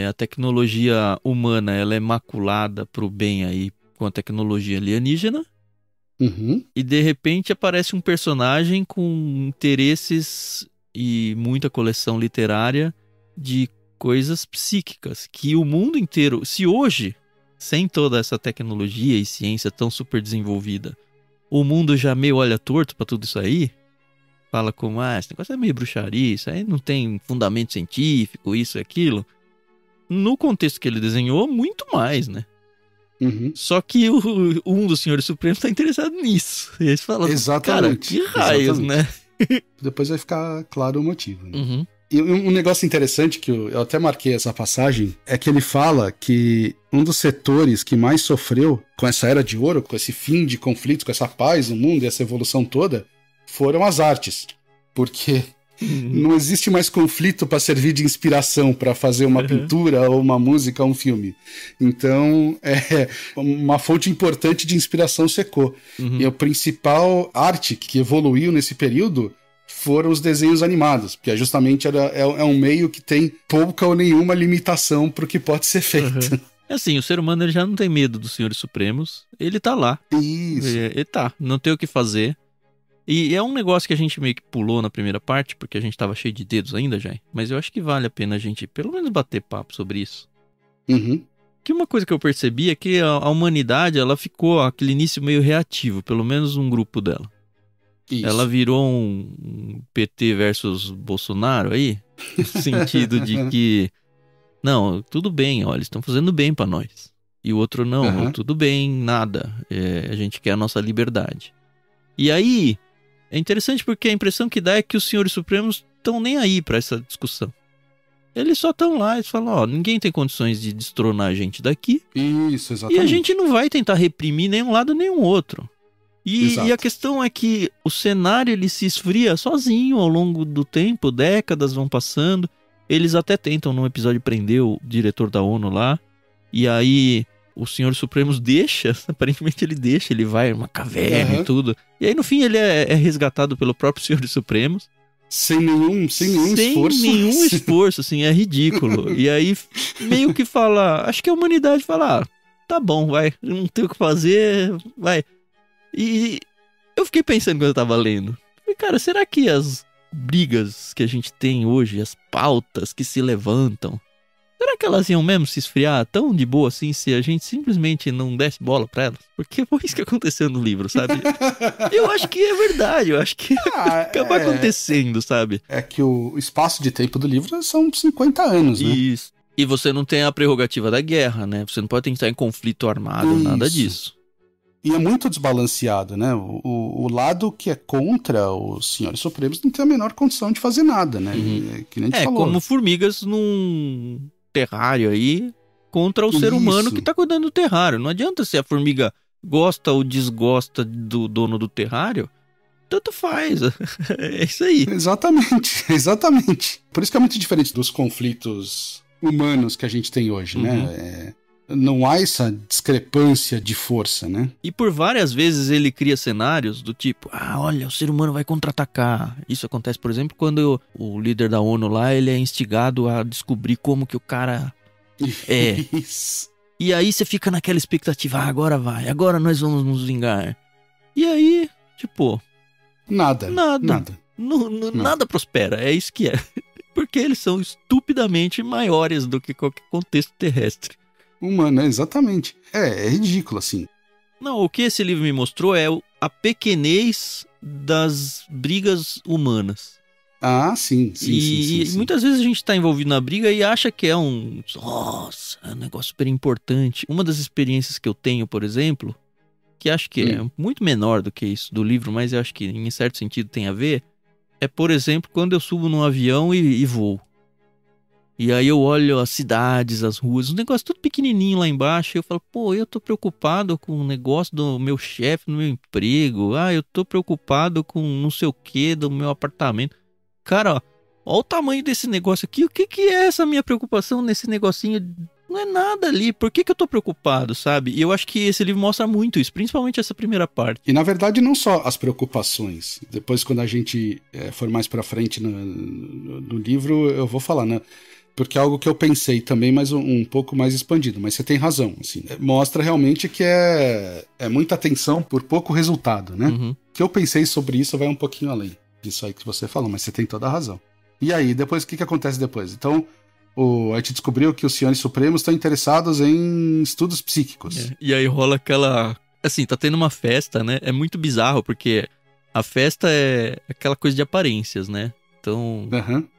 A tecnologia humana, ela é maculada pro bem aí com a tecnologia alienígena. Uhum. E de repente aparece um personagem com interesses e muita coleção literária de coisas psíquicas que o mundo inteiro, se hoje, sem toda essa tecnologia e ciência tão super desenvolvida, o mundo já meio olha torto pra tudo isso aí, fala como, esse negócio é meio bruxaria, isso aí não tem fundamento científico, isso e aquilo. No contexto que ele desenhou, muito mais, né? Uhum. Só que um dos Senhores Supremos tá interessado nisso. E eles falam, cara, que raios, né? Depois vai ficar claro o motivo, né? Uhum. E um negócio interessante que eu até marquei essa passagem é que ele fala que um dos setores que mais sofreu com essa Era de Ouro, com esse fim de conflitos, com essa paz no mundo e essa evolução toda, foram as artes. Porque não existe mais conflito para servir de inspiração para fazer uma pintura ou uma música ou um filme. Então, uma fonte importante de inspiração secou. E a principal arte que evoluiu nesse período foram os desenhos animados, porque justamente é um meio que tem pouca ou nenhuma limitação para o que pode ser feito. Assim, o ser humano ele já não tem medo dos Senhores Supremos, ele tá lá. Isso. Ele tá, não tem o que fazer. E é um negócio que a gente meio que pulou na primeira parte, porque a gente tava cheio de dedos ainda, já. Mas eu acho que vale a pena a gente, pelo menos, bater papo sobre isso. Uhum. Que uma coisa que eu percebi é que a humanidade, ela ficou aquele início meio reativo, pelo menos um grupo dela. Isso. Ela virou um PT versus Bolsonaro aí, no sentido de que, não, tudo bem, olha, eles estão fazendo bem pra nós. E o outro, não, tudo bem, nada, a gente quer a nossa liberdade. E aí, é interessante porque a impressão que dá é que os Senhores Supremos estão nem aí pra essa discussão. Eles só estão lá e falam, ninguém tem condições de destronar a gente daqui. Isso, exatamente. E a gente não vai tentar reprimir nenhum lado nem o outro. E a questão é que o cenário ele se esfria sozinho ao longo do tempo, décadas vão passando. Eles até tentam num episódio prender o diretor da ONU lá, e aí o Senhor Supremos deixa, aparentemente ele deixa, ele vai numa caverna e tudo. E aí no fim ele é resgatado pelo próprio Senhor Supremos. Sem nenhum esforço. Sem nenhum esforço, assim, é ridículo. E aí meio que fala, acho que a humanidade fala, tá bom, vai, não tem o que fazer, vai. E eu fiquei pensando quando eu tava lendo, cara, será que as brigas que a gente tem hoje, as pautas que se levantam, será que elas iam mesmo se esfriar tão de boa assim se a gente simplesmente não desse bola pra elas? Porque foi isso que aconteceu no livro, sabe? Eu acho que é verdade, eu acho que acaba acontecendo, sabe? É que o espaço de tempo do livro são 50 anos, né? Isso. E você não tem a prerrogativa da guerra, né? Você não pode tentar em conflito armado, nada disso. E é muito desbalanceado, né? O lado que é contra os Senhores Supremos não tem a menor condição de fazer nada, né? Que nem a gente falou. Como formigas num terrário aí contra o ser humano que tá cuidando do terrário. Não adianta se a formiga gosta ou desgosta do dono do terrário, tanto faz. É isso aí. Exatamente. Por isso que é muito diferente dos conflitos humanos que a gente tem hoje, né? Não há essa discrepância de força, né? E por várias vezes ele cria cenários do tipo, olha, o ser humano vai contra-atacar. Isso acontece, por exemplo, quando o líder da ONU lá, ele é instigado a descobrir como que o cara é. Isso. E aí você fica naquela expectativa, agora vai, agora nós vamos nos vingar. E aí, tipo... Nada. Nada prospera, é isso que é. Porque eles são estupidamente maiores do que qualquer contexto terrestre. Humano, exatamente. É ridículo, assim. Não, o que esse livro me mostrou é a pequenez das brigas humanas. Sim. E muitas vezes a gente tá envolvido na briga e acha que é um negócio super importante. Uma das experiências que eu tenho, por exemplo, que acho que é muito menor do que isso do livro, mas eu acho que em certo sentido tem a ver, é, por exemplo, quando eu subo num avião e voo. E aí eu olho as cidades, as ruas, um negócio tudo pequenininho lá embaixo, e eu falo, eu tô preocupado com o negócio do meu chefe no meu emprego, eu tô preocupado com não sei o que do meu apartamento. Cara, ó o tamanho desse negócio aqui, o que é essa minha preocupação nesse negocinho? Não é nada ali, por que eu tô preocupado, sabe? E eu acho que esse livro mostra muito isso, principalmente essa primeira parte. E na verdade não só as preocupações, depois quando a gente for mais pra frente no livro, eu vou falar, né? Porque é algo que eu pensei também, mas um pouco mais expandido. Mas você tem razão, assim. Mostra realmente que é muita atenção por pouco resultado, né? O que eu pensei sobre isso vai um pouquinho além disso aí que você falou, mas você tem toda a razão. E aí, depois, o que acontece depois? Então, a gente descobriu que os Senhores Supremos estão interessados em estudos psíquicos. E aí rola aquela... Assim, tá tendo uma festa, né? É muito bizarro, porque a festa é aquela coisa de aparências, né? Então,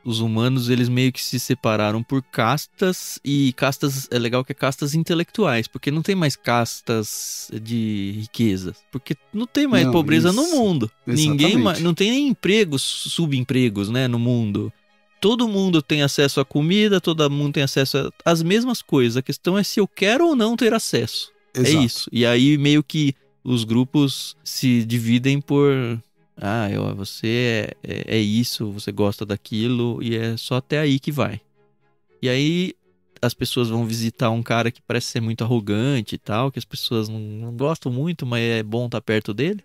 os humanos, eles meio que se separaram por castas, e castas, é legal que é castas intelectuais, porque não tem mais castas de riqueza, porque não tem mais pobreza no mundo. Ninguém não tem nem empregos, subempregos, né, no mundo. Todo mundo tem acesso à comida, todo mundo tem acesso às mesmas coisas. A questão é se eu quero ou não ter acesso. Exato. É isso. E aí meio que os grupos se dividem por... você é isso, você gosta daquilo, e é só até aí que vai. E aí as pessoas vão visitar um cara que parece ser muito arrogante e tal, que as pessoas não gostam muito, mas é bom estar perto dele.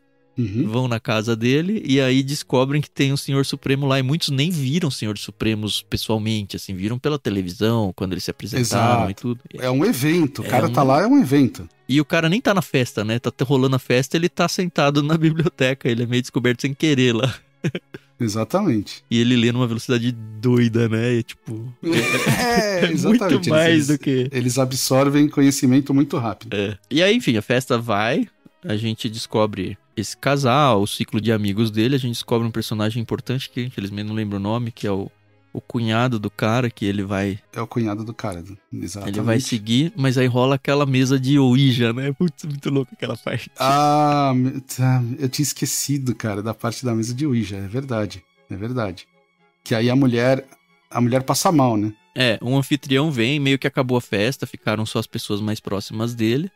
Vão na casa dele e aí descobrem que tem um Senhor Supremo lá, e muitos nem viram Senhores Supremos pessoalmente, assim, viram pela televisão, quando eles se apresentaram. Exato. E tudo. É um evento, o cara tá lá, é um evento. E o cara nem tá na festa, né? Tá rolando a festa, ele tá sentado na biblioteca, ele é meio descoberto sem querer lá. Exatamente. E ele lê numa velocidade doida, né? E, tipo... exatamente. Muito mais do que... Eles absorvem conhecimento muito rápido. E aí, enfim, a festa vai, a gente descobre esse casal, o ciclo de amigos dele, a gente descobre um personagem importante, que infelizmente não lembro o nome, que é o cunhado do cara, que ele vai... É o cunhado do cara, exatamente. Ele vai seguir, mas aí rola aquela mesa de Ouija, né? Putz, muito louco aquela parte. Eu tinha esquecido, cara, da parte da mesa de Ouija, é verdade. Que aí a mulher passa mal, né? Um anfitrião vem, meio que acabou a festa, ficaram só as pessoas mais próximas dele.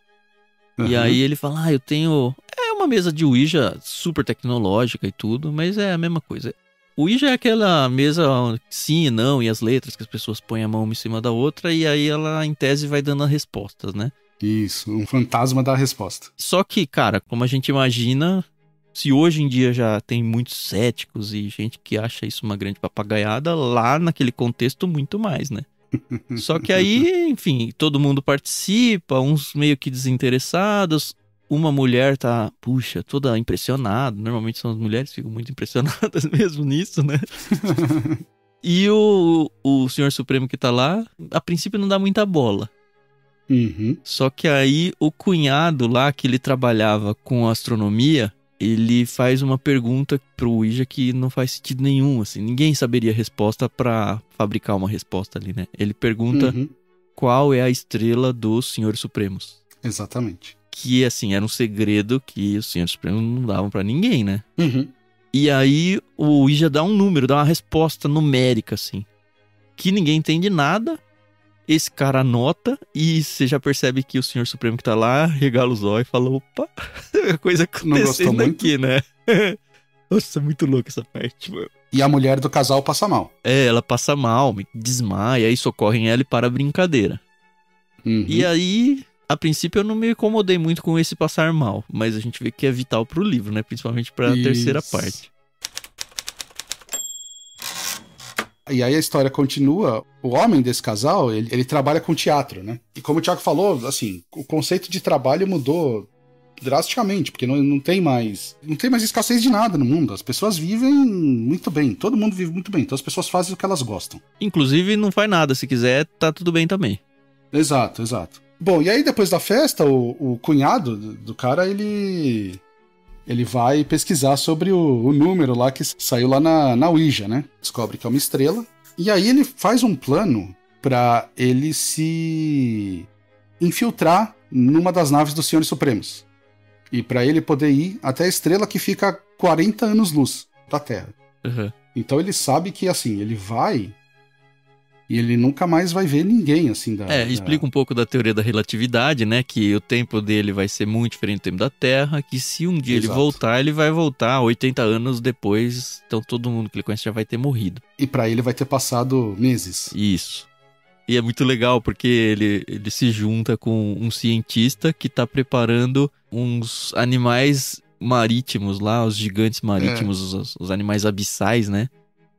E aí ele fala, eu tenho... É uma mesa de Ouija super tecnológica e tudo, mas é a mesma coisa. O Ouija é aquela mesa sim e não, e as letras que as pessoas põem a mão uma em cima da outra, e aí ela, em tese, vai dando as respostas, né? Isso, um fantasma dá a resposta. Só que, cara, como a gente imagina, se hoje em dia já tem muitos céticos e gente que acha isso uma grande papagaiada, lá naquele contexto muito mais, né? Só que aí, enfim, todo mundo participa, uns meio que desinteressados. Uma mulher tá, puxa, toda impressionada. Normalmente são as mulheres que ficam muito impressionadas mesmo nisso, né? E o Senhor Supremo que tá lá, a princípio não dá muita bola. Uhum. Só que aí o cunhado lá, que ele trabalhava com astronomia, ele faz uma pergunta pro Ouija que não faz sentido nenhum, assim. Ninguém saberia a resposta pra fabricar uma resposta ali, né? Ele pergunta qual é a estrela dos Senhores Supremos. Exatamente. Que, assim, era um segredo que os Senhores Supremos não davam pra ninguém, né? Uhum. E aí o Ouija dá um número, dá uma resposta numérica, assim, que ninguém entende nada. Esse cara anota e você já percebe que o Senhor Supremo que tá lá regala os olhos e fala, opa, a coisa acontecendo aqui, né? Nossa, muito louco essa parte, mano. E a mulher do casal passa mal. É, ela passa mal, desmaia, aí socorrem ela e para a brincadeira. Uhum. E aí, a princípio eu não me incomodei muito com esse passar mal, mas a gente vê que é vital pro livro, né? Principalmente pra terceira parte. E aí a história continua. O homem desse casal, ele trabalha com teatro, né? E como o Thiago falou, assim, o conceito de trabalho mudou drasticamente, porque não tem mais escassez de nada no mundo. As pessoas vivem muito bem, todo mundo vive muito bem, então as pessoas fazem o que elas gostam. Inclusive não faz nada, se quiser tá tudo bem também. Exato. Bom, e aí depois da festa, o cunhado do cara, ele vai pesquisar sobre o número lá que saiu lá na Ouija, né? Descobre que é uma estrela. E aí ele faz um plano pra ele se infiltrar numa das naves dos Senhores Supremos. E pra ele poder ir até a estrela que fica a 40 anos-luz da Terra. Uhum. Então ele sabe que, assim, ele vai e ele nunca mais vai ver ninguém, assim, explica um pouco da teoria da relatividade, né? Que o tempo dele vai ser muito diferente do tempo da Terra, que se um dia ele voltar, ele vai voltar 80 anos depois, então todo mundo que ele conhece já vai ter morrido. E pra ele vai ter passado meses. Isso. E é muito legal, porque ele se junta com um cientista que tá preparando uns animais marítimos lá, os gigantes marítimos, os animais abissais, né?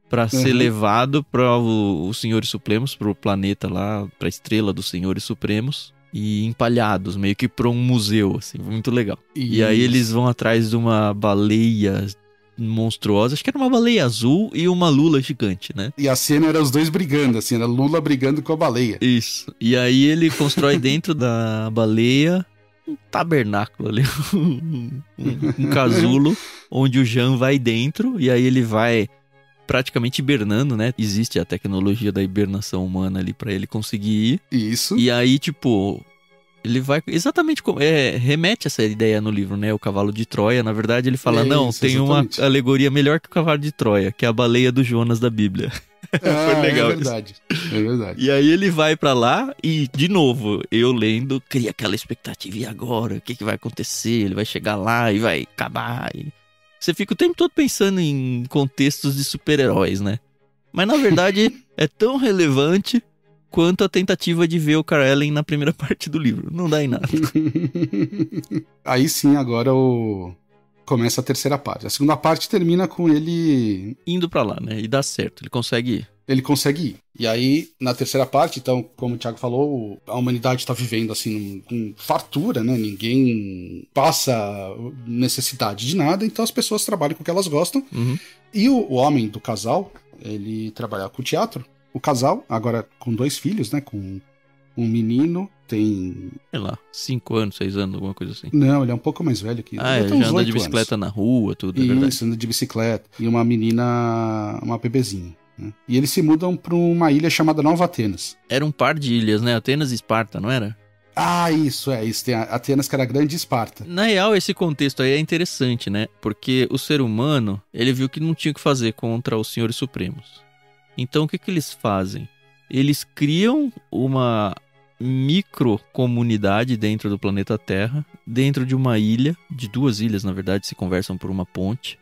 Pra ser levado para os Senhores Supremos, pro planeta lá, pra estrela dos Senhores Supremos, e empalhados, meio que pra um museu, assim, muito legal. Isso. E aí eles vão atrás de uma baleia monstruosa, acho que era uma baleia azul e uma lula gigante, né? E a cena era os dois brigando, assim, era a lula brigando com a baleia. Isso. E aí ele constrói dentro da baleia um tabernáculo ali, um casulo, onde o Jean vai dentro, e aí ele vai praticamente hibernando, né? Existe a tecnologia da hibernação humana ali pra ele conseguir ir. Isso. E aí, tipo, ele vai exatamente como... remete essa ideia no livro, né? O cavalo de Troia. Na verdade, ele fala, tem exatamente uma alegoria melhor que o cavalo de Troia, que é a baleia do Jonas da Bíblia. Foi legal. É verdade. É verdade. E aí ele vai pra lá e, de novo, eu lendo, cria aquela expectativa. E agora? O que vai acontecer? Ele vai chegar lá e vai acabar... Você fica o tempo todo pensando em contextos de super-heróis, né? Mas, na verdade, é tão relevante quanto a tentativa de ver o Karellen na primeira parte do livro. Não dá em nada. Aí sim, agora começa a terceira parte. A segunda parte termina com ele indo pra lá, né? E dá certo, ele consegue ir. Ele consegue ir. E aí, na terceira parte, então, como o Thiago falou, a humanidade tá vivendo, assim, com fartura, né? Ninguém passa necessidade de nada, então as pessoas trabalham com o que elas gostam. Uhum. E o homem do casal, ele trabalha com teatro. O casal, agora com 2 filhos, né? Com um menino, tem... sei lá, 5 anos, 6 anos, alguma coisa assim. Não, ele é um pouco mais velho que... ele já anda de bicicleta na rua, tudo, é verdade. Isso, anda de bicicleta. E uma menina, uma bebezinha. Né? E eles se mudam pra uma ilha chamada Nova Atenas. Era um par de ilhas, né? Atenas e Esparta, não era? Ah, isso. Tem a Atenas, que era a grande Esparta. Na real, esse contexto aí é interessante, né? Porque o ser humano, ele viu que não tinha o que fazer contra os Senhores Supremos. Então, o que eles fazem? Eles criam uma microcomunidade dentro do planeta Terra, dentro de uma ilha, de 2 ilhas, na verdade, se conversam por uma ponte.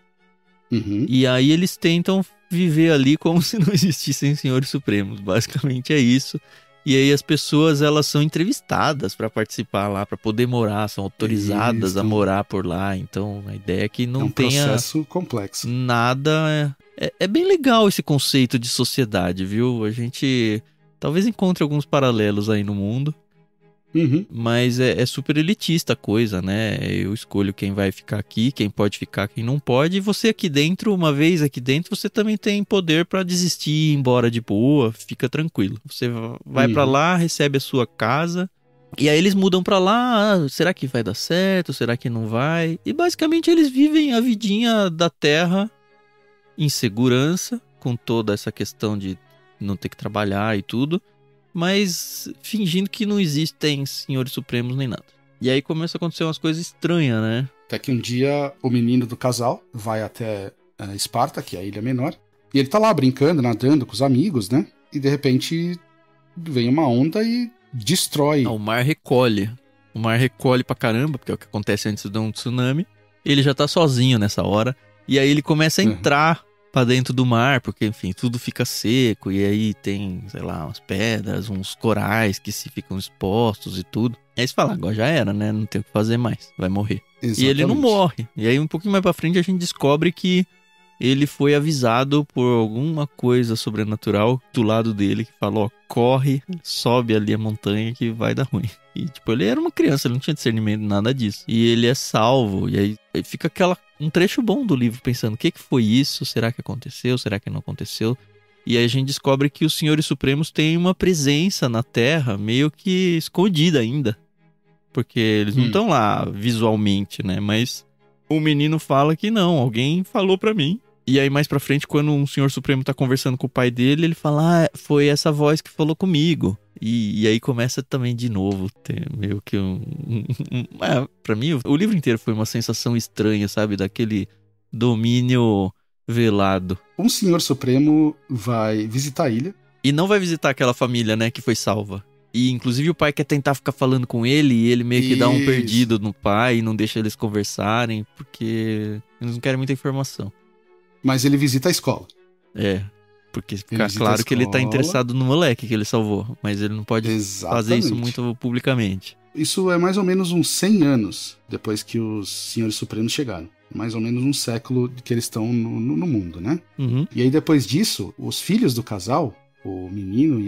Uhum. E aí eles tentam viver ali como se não existissem senhores supremos. Basicamente é isso. E aí as pessoas, elas são entrevistadas para participar lá, para poder morar, são autorizadas a morar por lá. Então a ideia é que não tenha... É um processo complexo. Nada... É bem legal esse conceito de sociedade, viu? A gente talvez encontre alguns paralelos aí no mundo. Uhum. Mas é super elitista a coisa, né? Eu escolho quem vai ficar aqui, quem pode ficar, quem não pode. E você aqui dentro, uma vez aqui dentro, você também tem poder pra desistir, ir embora de boa, fica tranquilo. Você vai pra lá, recebe a sua casa. E aí eles mudam pra lá, será que vai dar certo? Será que não vai? E basicamente eles vivem a vidinha da Terra em segurança, com toda essa questão de não ter que trabalhar e tudo. Mas fingindo que não existem senhores supremos nem nada. E aí começa a acontecer umas coisas estranhas, né? Até que um dia o menino do casal vai até Esparta, que é a ilha menor, e ele tá lá brincando, nadando com os amigos, né? E de repente vem uma onda e destrói. O mar recolhe. O mar recolhe pra caramba, porque é o que acontece antes de um tsunami. Ele já tá sozinho nessa hora. E aí ele começa a entrar pra dentro do mar, porque, enfim, tudo fica seco, e aí tem, sei lá, umas pedras, uns corais que se ficam expostos e tudo. Aí você fala, agora já era, né? Não tem o que fazer mais, vai morrer. Exatamente. E ele não morre. E aí um pouquinho mais pra frente a gente descobre que ele foi avisado por alguma coisa sobrenatural do lado dele, que falou, ó, corre, sobe ali a montanha que vai dar ruim. E, tipo, ele era uma criança, ele não tinha discernimento, nada disso. E ele é salvo, e aí fica um trecho bom do livro, pensando, o que foi isso? Será que aconteceu? Será que não aconteceu? E aí a gente descobre que os Senhores Supremos têm uma presença na Terra meio que escondida ainda. Porque eles não estão lá visualmente, né? Mas o menino fala que não, alguém falou pra mim. E aí mais pra frente, quando um Senhor Supremo tá conversando com o pai dele, ele fala, foi essa voz que falou comigo. E aí começa também de novo, ter meio que pra mim, o livro inteiro foi uma sensação estranha, sabe? Daquele domínio velado. Um Senhor Supremo vai visitar a ilha. E não vai visitar aquela família, né, que foi salva. E inclusive o pai quer tentar ficar falando com ele e ele meio que dá um perdido no pai e não deixa eles conversarem, porque eles não querem muita informação. Mas ele visita a escola. Porque fica claro que ele tá interessado no moleque que ele salvou, mas ele não pode fazer isso muito publicamente. Isso é mais ou menos uns 100 anos depois que os Senhores Supremos chegaram. Mais ou menos um século que eles estão no mundo, né? Uhum. E aí depois disso, os filhos do casal, o menino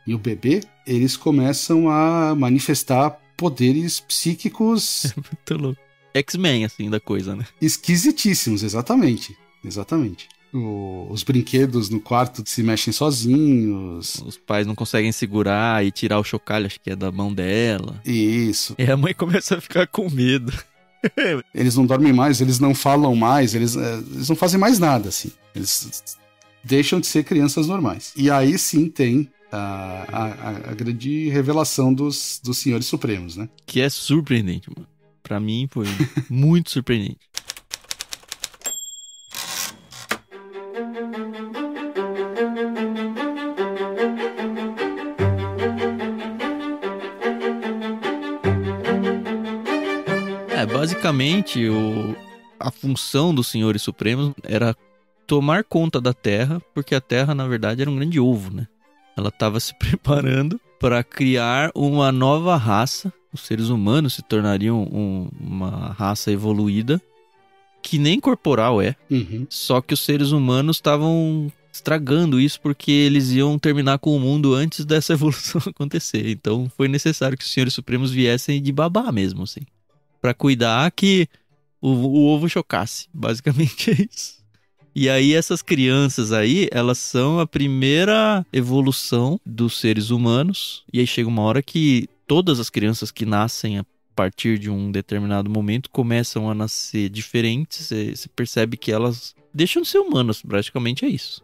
e o bebê, eles começam a manifestar poderes psíquicos... Muito louco. X-Men, assim, da coisa, né? Esquisitíssimos, exatamente. Os brinquedos no quarto se mexem sozinhos. Os pais não conseguem segurar e tirar o chocalho, acho que é da mão dela. Isso. E a mãe começa a ficar com medo. Eles não dormem mais, eles não falam mais, eles não fazem mais nada, assim. Eles deixam de ser crianças normais. E aí sim tem a grande revelação dos Senhores Supremos, né? Que é surpreendente, mano. Pra mim foi muito surpreendente. Basicamente, a função dos Senhores Supremos era tomar conta da Terra, porque a Terra, na verdade, era um grande ovo, né? Ela estava se preparando para criar uma nova raça. Os seres humanos se tornariam uma raça evoluída, que nem corporal é. Uhum. Só que os seres humanos estavam estragando isso porque eles iam terminar com o mundo antes dessa evolução acontecer. Então foi necessário que os Senhores Supremos viessem de babá mesmo, assim. Pra cuidar que o ovo chocasse. Basicamente é isso. E aí essas crianças aí, elas são a primeira evolução dos seres humanos. E aí chega uma hora que todas as crianças que nascem a partir de um determinado momento começam a nascer diferentes. Você percebe que elas deixam de ser humanas, praticamente é isso.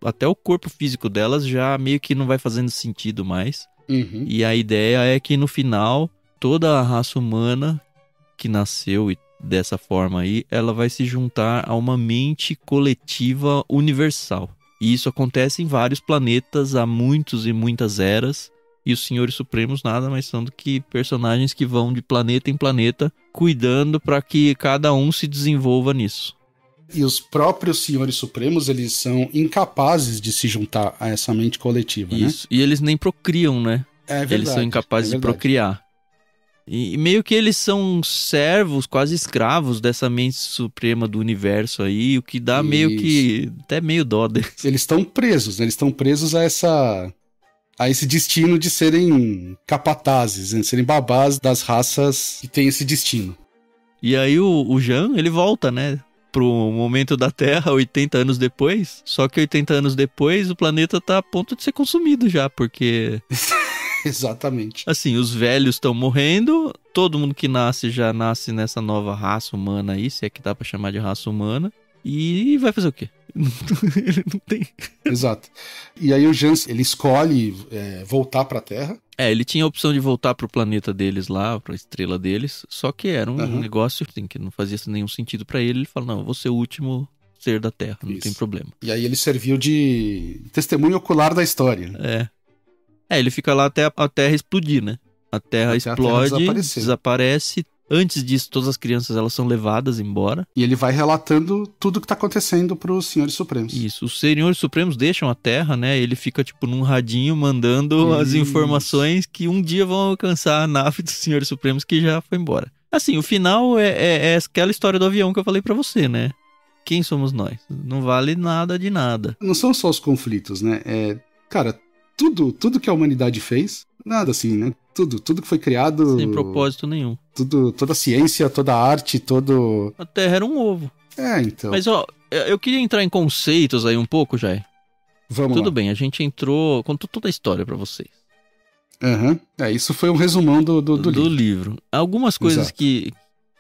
Até o corpo físico delas já meio que não vai fazendo sentido mais. Uhum. E a ideia é que no final, toda a raça humana que nasceu e dessa forma aí, ela vai se juntar a uma mente coletiva universal. E isso acontece em vários planetas há muitos e muitas eras. E os Senhores Supremos nada mais são do que personagens que vão de planeta em planeta, cuidando para que cada um se desenvolva nisso. E os próprios Senhores Supremos, eles são incapazes de se juntar a essa mente coletiva, né? Isso, e eles nem procriam, né? É verdade. Eles são incapazes de procriar. E meio que eles são servos, quase escravos dessa mente suprema do universo aí, o que dá meio que até meio dó deles. Eles estão presos, né? Eles estão presos a esse destino de serem capatazes, de serem babás das raças que têm esse destino. E aí o Jean, ele volta, né, pro momento da Terra 80 anos depois, só que 80 anos depois o planeta tá a ponto de ser consumido já, porque... Exatamente. Assim, os velhos estão morrendo, todo mundo que nasce já nasce nessa nova raça humana aí, se é que dá pra chamar de raça humana, e vai fazer o quê? Ele não tem... Exato. E aí o Jean, ele escolhe voltar pra Terra. Ele tinha a opção de voltar pro planeta deles lá, pra estrela deles, só que era um negócio assim, que não fazia nenhum sentido pra ele. Ele fala, não, eu vou ser o último ser da Terra, não tem problema. E aí ele serviu de testemunho ocular da história. Ele fica lá até a Terra explodir, né? A Terra explode, desaparece. Antes disso, todas as crianças elas são levadas embora. E ele vai relatando tudo que tá acontecendo pros Senhores Supremos. Isso, os Senhores Supremos deixam a Terra, né? Ele fica tipo num radinho mandando as informações que um dia vão alcançar a nave dos Senhores Supremos que já foi embora. Assim, o final é aquela história do avião que eu falei pra você, né? Quem somos nós? Não vale nada de nada. Não são só os conflitos, né? Cara, tudo que a humanidade fez, nada assim, né? Tudo que foi criado... Sem propósito nenhum. Toda a ciência, toda a arte, todo... A Terra era um ovo. Então... Mas, ó, eu queria entrar em conceitos aí um pouco, Jair. Vamos Tudo lá. bem, a gente entrou... Contou toda a história pra vocês. Isso foi um resumão do livro. Algumas coisas Exato. que...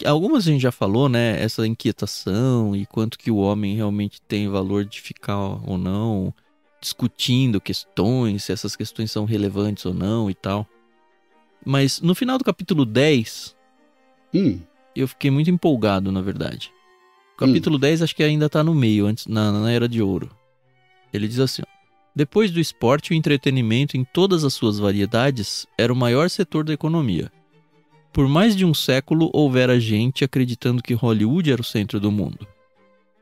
Algumas a gente já falou, né? Essa inquietação e quanto que o homem realmente tem valor de ficar ou não... discutindo questões, se essas questões são relevantes ou não e tal. Mas no final do capítulo 10, eu fiquei muito empolgado, na verdade. O capítulo 10 acho que ainda tá no meio, antes na Era de Ouro. Ele diz assim, ó, depois do esporte, o entretenimento em todas as suas variedades era o maior setor da economia. Por mais de um século houvera gente acreditando que Hollywood era o centro do mundo.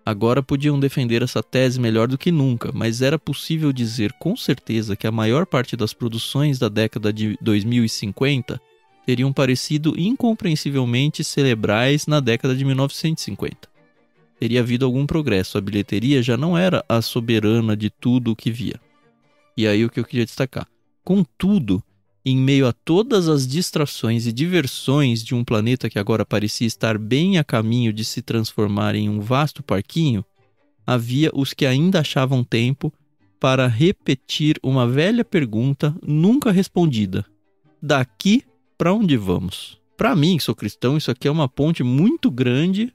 Agora podiam defender essa tese melhor do que nunca, mas era possível dizer com certeza que a maior parte das produções da década de 2050 teriam parecido incompreensivelmente cerebrais na década de 1950. Teria havido algum progresso, a bilheteria já não era a soberana de tudo o que via. E aí o que eu queria destacar. Contudo, em meio a todas as distrações e diversões de um planeta que agora parecia estar bem a caminho de se transformar em um vasto parquinho, havia os que ainda achavam tempo para repetir uma velha pergunta nunca respondida. Daqui para onde vamos? Para mim, que sou cristão, isso aqui é uma ponte muito grande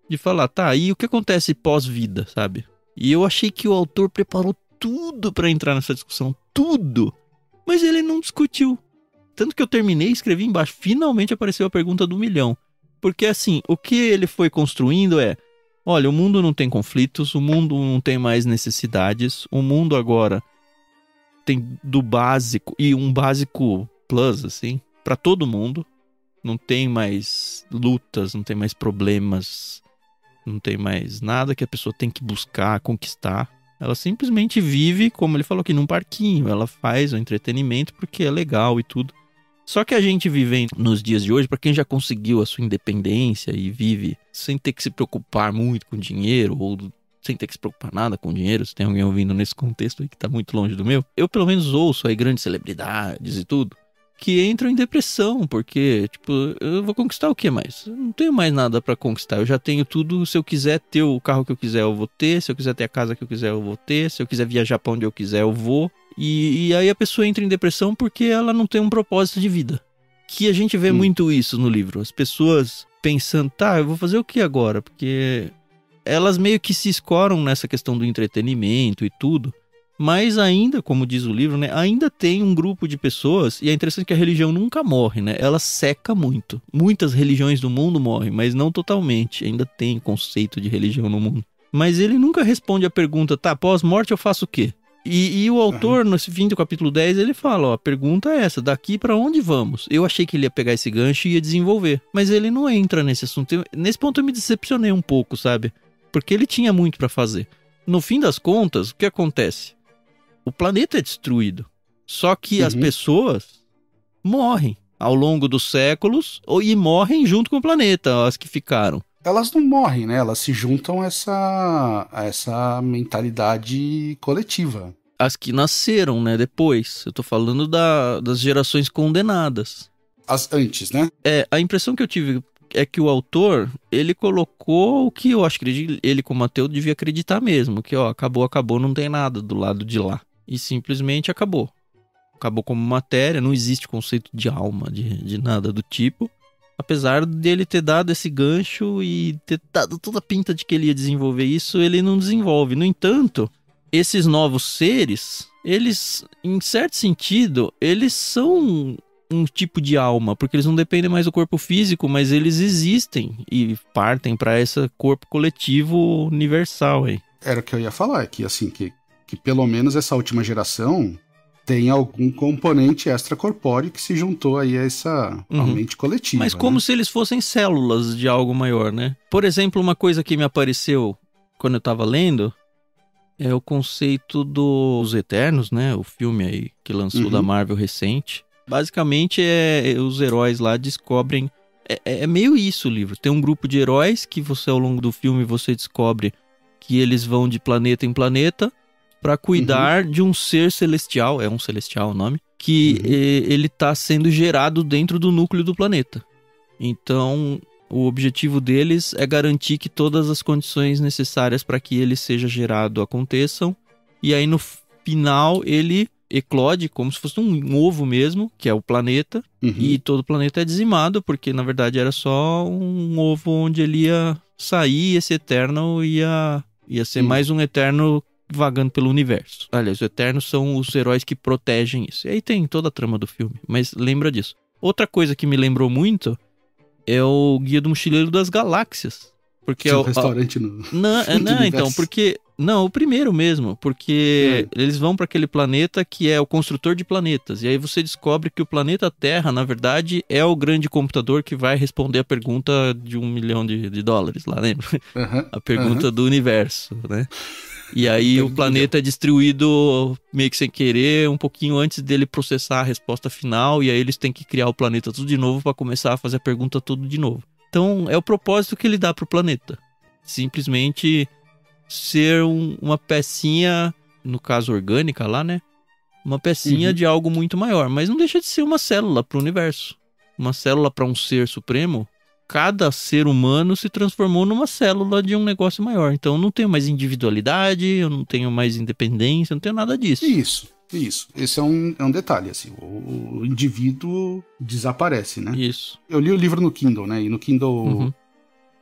de falar, tá, e o que acontece pós-vida, sabe? E eu achei que o autor preparou tudo para entrar nessa discussão, tudo. Mas ele não discutiu. Tanto que eu terminei e escrevi embaixo. Finalmente apareceu a pergunta do milhão. Porque assim, o que ele foi construindo olha, o mundo não tem conflitos, o mundo não tem mais necessidades, o mundo agora tem do básico, e um básico plus, assim, pra todo mundo. Não tem mais lutas, não tem mais problemas, não tem mais nada que a pessoa tem que buscar, conquistar. Ela simplesmente vive, como ele falou aqui, num parquinho. Ela faz o entretenimento porque é legal e tudo. Só que a gente vive nos dias de hoje, para quem já conseguiu a sua independência e vive sem ter que se preocupar muito com dinheiro, ou sem ter que se preocupar nada com dinheiro, se tem alguém ouvindo nesse contexto aí que tá muito longe do meu, eu pelo menos ouço aí grandes celebridades e tudo, que entram em depressão, porque, tipo, eu vou conquistar o que mais? Eu não tenho mais nada pra conquistar, eu já tenho tudo, se eu quiser ter o carro que eu quiser eu vou ter, se eu quiser ter a casa que eu quiser eu vou ter, se eu quiser viajar pra onde eu quiser eu vou, e aí a pessoa entra em depressão porque ela não tem um propósito de vida, que a gente vê muito isso no livro, as pessoas pensando, tá, eu vou fazer o que agora? Porque elas meio que se escoram nessa questão do entretenimento e tudo, mas ainda, como diz o livro, né, ainda tem um grupo de pessoas, e é interessante que a religião nunca morre, né? Ela seca muito. Muitas religiões do mundo morrem, mas não totalmente. Ainda tem conceito de religião no mundo. Mas ele nunca responde a pergunta, tá, pós-morte eu faço o quê? E o autor, no fim do capítulo 10, ele fala, ó, a pergunta é essa, daqui pra onde vamos? Eu achei que ele ia pegar esse gancho e ia desenvolver, mas ele não entra nesse assunto. Nesse ponto eu me decepcionei um pouco, sabe? porque ele tinha muito para fazer. No fim das contas, o que acontece? O planeta é destruído, só que as pessoas morrem ao longo dos séculos e morrem junto com o planeta, as que ficaram. Elas não morrem, né? Elas se juntam a essa mentalidade coletiva. As que nasceram, né, depois. Eu tô falando das gerações condenadas. As antes, né? A impressão que eu tive é que o autor, ele colocou o que eu acho que ele, como ateu, devia acreditar mesmo. Que, acabou, não tem nada do lado de lá. E simplesmente acabou. Acabou como matéria, não existe conceito de alma, de nada do tipo. Apesar dele ter dado esse gancho e ter dado toda a pinta de que ele ia desenvolver isso, ele não desenvolve. No entanto, esses novos seres, eles, em certo sentido, eles são um tipo de alma, porque eles não dependem mais do corpo físico, mas eles existem e partem para esse corpo coletivo universal aí. Era o que eu ia falar, que assim, que pelo menos essa última geração tem algum componente extracorpóreo que se juntou aí a essa mente coletiva. Mas como se eles fossem células de algo maior, né? Por exemplo, uma coisa que me apareceu quando eu tava lendo é o conceito dos Eternos, né? O filme aí que lançou da Marvel recente. Basicamente, os heróis lá descobrem... É meio isso o livro. Tem um grupo de heróis que você, ao longo do filme, você descobre que eles vão de planeta em planeta para cuidar de um ser celestial, é um celestial o nome, que ele está sendo gerado dentro do núcleo do planeta. Então, o objetivo deles é garantir que todas as condições necessárias para que ele seja gerado aconteçam, e aí no final ele eclode como se fosse um ovo mesmo, que é o planeta, e todo o planeta é dizimado, porque na verdade era só um ovo onde ele ia sair, esse Eterno ia ser mais um Eterno vagando pelo universo. Aliás, os Eternos são os heróis que protegem isso. E aí tem toda a trama do filme, mas lembra disso. Outra coisa que me lembrou muito é o Guia do Mochileiro das Galáxias. Porque é o restaurante no... Não, então, porque... Não, o primeiro mesmo, porque eles vão para aquele planeta que é o construtor de planetas. E aí você descobre que o planeta Terra, na verdade, é o grande computador que vai responder a pergunta de $1 milhão de dólares lá, lembra? A pergunta do universo, né? E aí o planeta é destruído meio que sem querer, um pouquinho antes dele processar a resposta final, e aí eles têm que criar o planeta tudo de novo para começar a fazer a pergunta tudo de novo. Então é o propósito que ele dá pro planeta. Simplesmente ser uma pecinha, no caso orgânica lá, né? Uma pecinha de algo muito maior, mas não deixa de ser uma célula pro universo. Uma célula para um ser supremo. Cada ser humano se transformou numa célula de um negócio maior. Então eu não tenho mais individualidade, eu não tenho mais independência, não tenho nada disso. Isso. Esse é um detalhe, assim, o indivíduo desaparece, né? Isso. Eu li o livro no Kindle, né? E no Kindle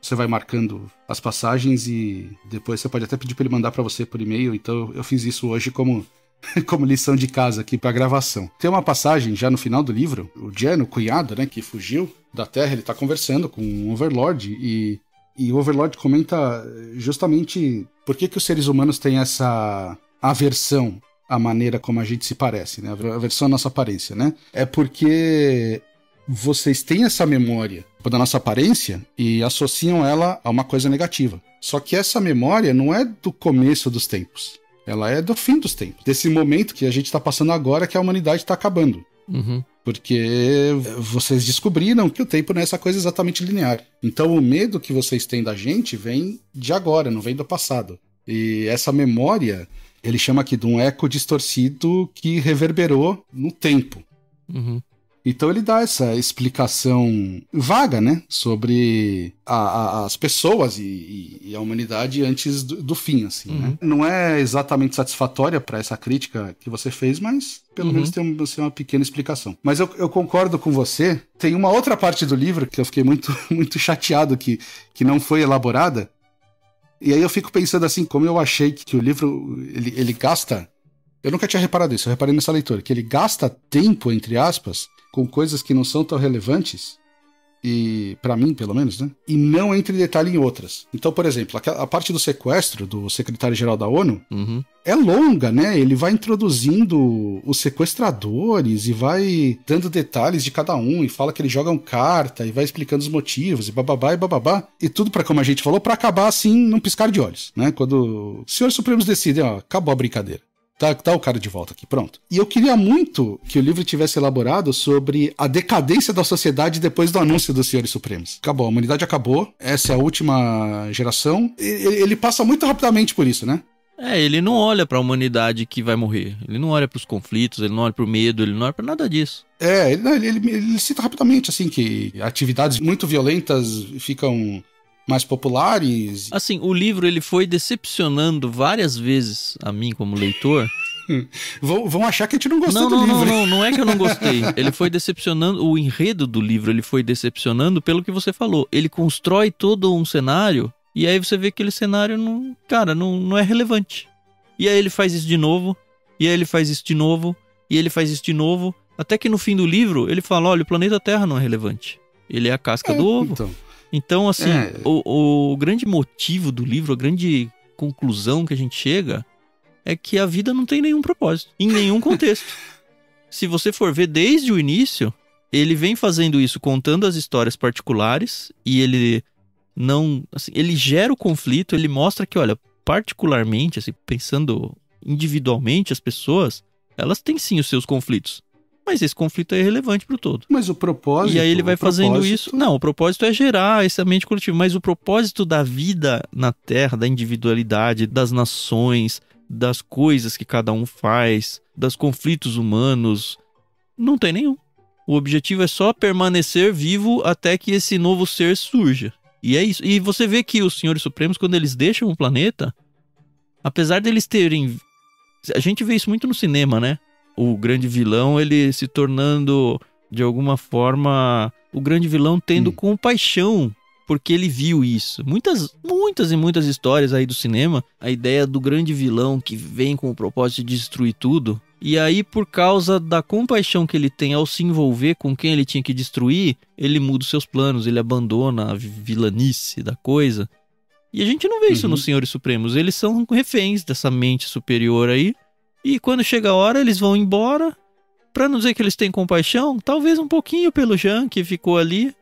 você vai marcando as passagens e depois você pode até pedir para ele mandar para você por e-mail. Então eu fiz isso hoje como lição de casa aqui pra gravação. Tem uma passagem já no final do livro, o Jen, o cunhado, né, que fugiu da Terra, ele tá conversando com um Overlord e o Overlord comenta justamente por que os seres humanos têm essa aversão à maneira como a gente se parece, né, aversão à nossa aparência, né? É porque vocês têm essa memória da nossa aparência e associam ela a uma coisa negativa. Só que essa memória não é do começo dos tempos. Ela é do fim dos tempos. Desse momento que a gente está passando agora, que a humanidade está acabando. Porque vocês descobriram que o tempo não é essa coisa exatamente linear. Então o medo que vocês têm da gente vem de agora, não vem do passado. E essa memória, ele chama aqui de um eco distorcido que reverberou no tempo. Então ele dá essa explicação vaga, né, sobre as pessoas e a humanidade antes do fim, assim, né? Não é exatamente satisfatória para essa crítica que você fez, mas pelo menos tem uma pequena explicação. Mas eu concordo com você. Tem uma outra parte do livro que eu fiquei muito, muito chateado que não foi elaborada. E aí eu fico pensando assim, como eu achei que o livro, ele gasta... Eu nunca tinha reparado isso, eu reparei nessa leitura, que ele gasta tempo, entre aspas, com coisas que não são tão relevantes, e para mim, pelo menos, né? E não entra em detalhe em outras. Então, por exemplo, a parte do sequestro do secretário-geral da ONU é longa, né? Ele vai introduzindo os sequestradores e vai dando detalhes de cada um e fala que eles jogam carta e vai explicando os motivos e bababá e bababá. E tudo para, como a gente falou, para acabar assim num piscar de olhos, né? Quando os senhores supremos decidem, ó, acabou a brincadeira. Tá o cara de volta aqui, pronto. E eu queria muito que o livro tivesse elaborado sobre a decadência da sociedade depois do anúncio dos Senhores Supremos. Acabou, a humanidade acabou, essa é a última geração. Ele passa muito rapidamente por isso, né? Ele não olha pra humanidade que vai morrer. Ele não olha pros conflitos, ele não olha pro medo, ele não olha pra nada disso. Ele cita rapidamente, assim, que atividades muito violentas ficam mais populares. Assim, o livro ele foi decepcionando várias vezes a mim como leitor. Vão achar que a gente não gostou do livro. Não é que eu não gostei. Ele foi decepcionando, o enredo do livro ele foi decepcionando pelo que você falou. Ele constrói todo um cenário e aí você vê que aquele cenário não é relevante. E aí ele faz isso de novo, e aí ele faz isso de novo, e ele faz isso de novo, até que no fim do livro ele fala, olha, o planeta Terra não é relevante. Ele é a casca do ovo. Então, assim, o grande motivo do livro, a grande conclusão que a gente chega é que a vida não tem nenhum propósito, em nenhum contexto. Se você for ver desde o início, ele vem fazendo isso, contando as histórias particulares, e ele não... Assim, ele gera o conflito, ele mostra que, olha, particularmente, assim, pensando individualmente, as pessoas, elas têm sim os seus conflitos. Mas esse conflito é irrelevante pro todo. Mas o propósito... E aí ele vai fazendo isso... Não, o propósito é gerar essa mente coletiva. Mas o propósito da vida na Terra, da individualidade, das nações, das coisas que cada um faz, dos conflitos humanos, não tem nenhum. O objetivo é só permanecer vivo até que esse novo ser surja. E é isso. E você vê que os Senhores Supremos, quando eles deixam o planeta, apesar deles terem... A gente vê isso muito no cinema, né? O grande vilão, ele se tornando, de alguma forma, o grande vilão tendo compaixão, porque ele viu isso. Muitas histórias aí do cinema, a ideia do grande vilão que vem com o propósito de destruir tudo, e aí por causa da compaixão que ele tem ao se envolver com quem ele tinha que destruir, ele muda os seus planos, ele abandona a vilanice da coisa. E a gente não vê isso nos Senhores Supremos, eles são reféns dessa mente superior aí. E quando chega a hora, eles vão embora. Pra não dizer que eles têm compaixão, talvez um pouquinho pelo Jean, que ficou ali.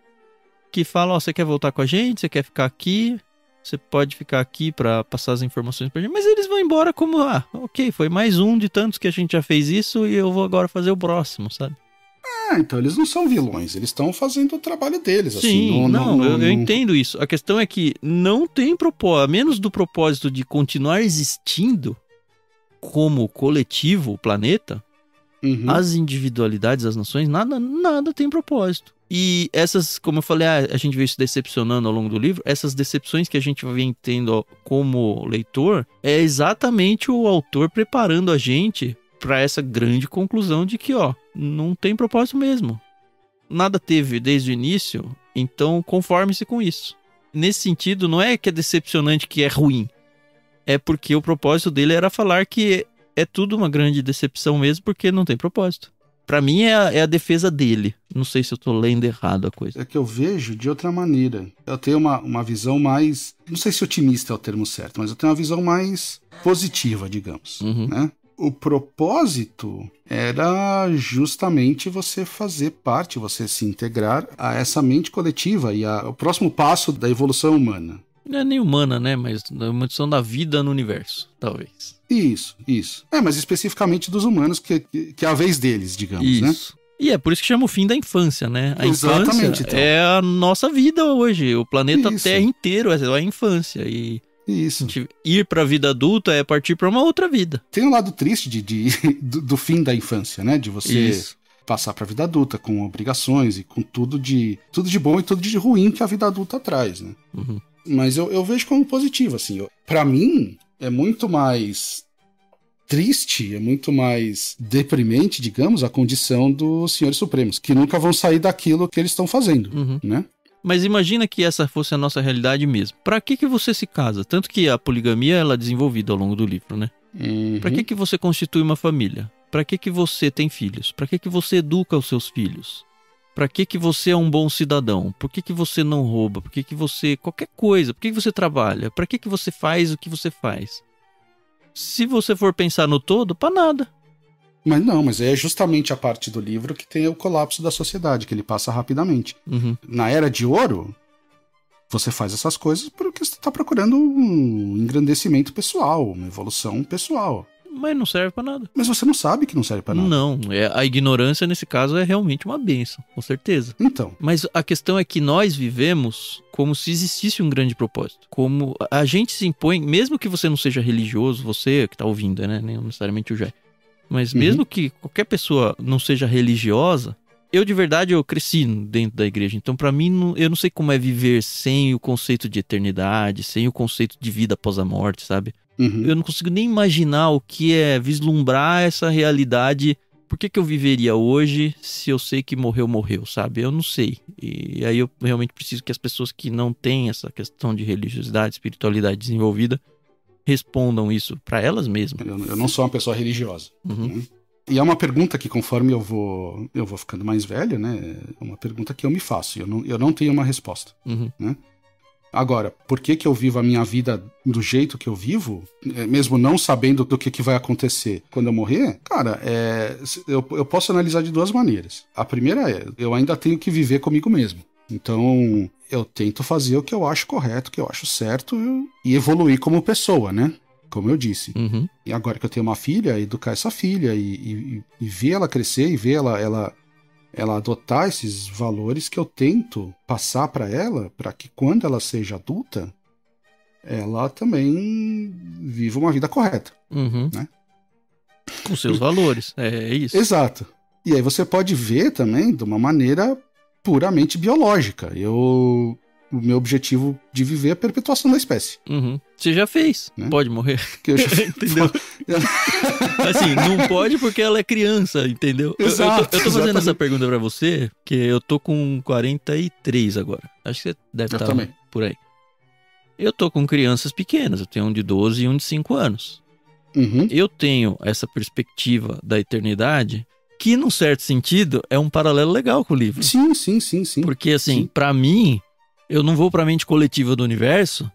Que fala, ó, você quer voltar com a gente? Você quer ficar aqui? Você pode ficar aqui pra passar as informações pra gente. Mas eles vão embora como, ok, foi mais um de tantos que a gente já fez isso e eu vou agora fazer o próximo, sabe? Então eles não são vilões, eles estão fazendo o trabalho deles. Sim, assim, eu entendo isso. A questão é que não tem propósito, a menos do propósito de continuar existindo como coletivo, o planeta, as individualidades, as nações, nada tem propósito. E essas, como eu falei, a gente vê isso decepcionando ao longo do livro, essas decepções que a gente vem tendo como leitor, é exatamente o autor preparando a gente para essa grande conclusão de que, não tem propósito mesmo. Nada teve desde o início, então conforme-se com isso. Nesse sentido, não é que é decepcionante que é ruim, é porque o propósito dele era falar que é tudo uma grande decepção mesmo, porque não tem propósito. Pra mim é a defesa dele. Não sei se eu tô lendo errado a coisa. É que eu vejo de outra maneira. Eu tenho uma visão mais... Não sei se otimista é o termo certo, mas eu tenho uma visão mais positiva, digamos, né? O propósito era justamente você fazer parte, você se integrar a essa mente coletiva e o próximo passo da evolução humana. Não é nem humana, né? Mas da evolução da vida no universo, talvez. Isso. Mas especificamente dos humanos, que é a vez deles, digamos, né? Isso. E é por isso que chama o fim da infância, né? A infância é a nossa vida hoje. O planeta Terra inteiro é a infância. E isso. Ir pra vida adulta é partir pra uma outra vida. Tem um lado triste do fim da infância, né? De você passar pra vida adulta com obrigações e com tudo de bom e tudo de ruim que a vida adulta traz, né? Mas eu vejo como positivo, assim. Pra mim, é muito mais triste, é muito mais deprimente, digamos, a condição dos Senhores Supremos, que nunca vão sair daquilo que eles estão fazendo, né? Mas imagina que essa fosse a nossa realidade mesmo. Pra que você se casa? Tanto que a poligamia ela é desenvolvida ao longo do livro, né? Pra que você constitui uma família? Pra que você tem filhos? Pra que você educa os seus filhos? Pra que você é um bom cidadão? Por que você não rouba? Por que você... Qualquer coisa. Por que você trabalha? Pra que você faz o que você faz? Se você for pensar no todo, pra nada. Mas é justamente a parte do livro que tem o colapso da sociedade, que ele passa rapidamente. Uhum. Na Era de Ouro, você faz essas coisas porque você está procurando um engrandecimento pessoal, uma evolução pessoal. Mas não serve pra nada. Mas você não sabe que não serve pra nada. Não, a ignorância nesse caso é realmente uma bênção, com certeza. Então. Mas a questão é que nós vivemos como se existisse um grande propósito. Como a gente se impõe, mesmo que você não seja religioso, você que tá ouvindo, né? Nem necessariamente o Jé. Mas mesmo que qualquer pessoa não seja religiosa, eu de verdade eu cresci dentro da igreja. Então pra mim, eu não sei como é viver sem o conceito de eternidade, sem o conceito de vida após a morte, sabe? Eu não consigo nem imaginar o que é vislumbrar essa realidade. Por que eu viveria hoje se eu sei que morreu, sabe? Eu não sei. E aí eu realmente preciso que as pessoas que não têm essa questão de religiosidade, espiritualidade desenvolvida, respondam isso pra elas mesmas. Eu não sou uma pessoa religiosa. E é uma pergunta que conforme eu vou ficando mais velho, né? É uma pergunta que eu me faço. Eu não tenho uma resposta, né? Agora, por que eu vivo a minha vida do jeito que eu vivo, mesmo não sabendo do que vai acontecer quando eu morrer? Cara, eu posso analisar de duas maneiras. A primeira é, eu ainda tenho que viver comigo mesmo. Então, eu tento fazer o que eu acho correto, o que eu acho certo e evoluir como pessoa, né? Como eu disse. E agora que eu tenho uma filha, educar essa filha e ver ela crescer e ver ela adotar esses valores que eu tento passar para ela, para que quando ela seja adulta, ela também viva uma vida correta, né? Com seus valores, é isso. Exato. E aí você pode ver também de uma maneira puramente biológica. O meu objetivo de viver é a perpetuação da espécie. Você já fez, né? Pode morrer. Que eu já... Entendeu? Assim, não pode porque ela é criança, entendeu? Exato, eu tô fazendo essa pergunta pra você, porque eu tô com 43 agora. Acho que você deve estar por aí. Eu tô com crianças pequenas, eu tenho um de 12 e um de 5 anos. Eu tenho essa perspectiva da eternidade que, num certo sentido, é um paralelo legal com o livro. Sim. Porque, assim, pra mim, eu não vou pra mente coletiva do universo,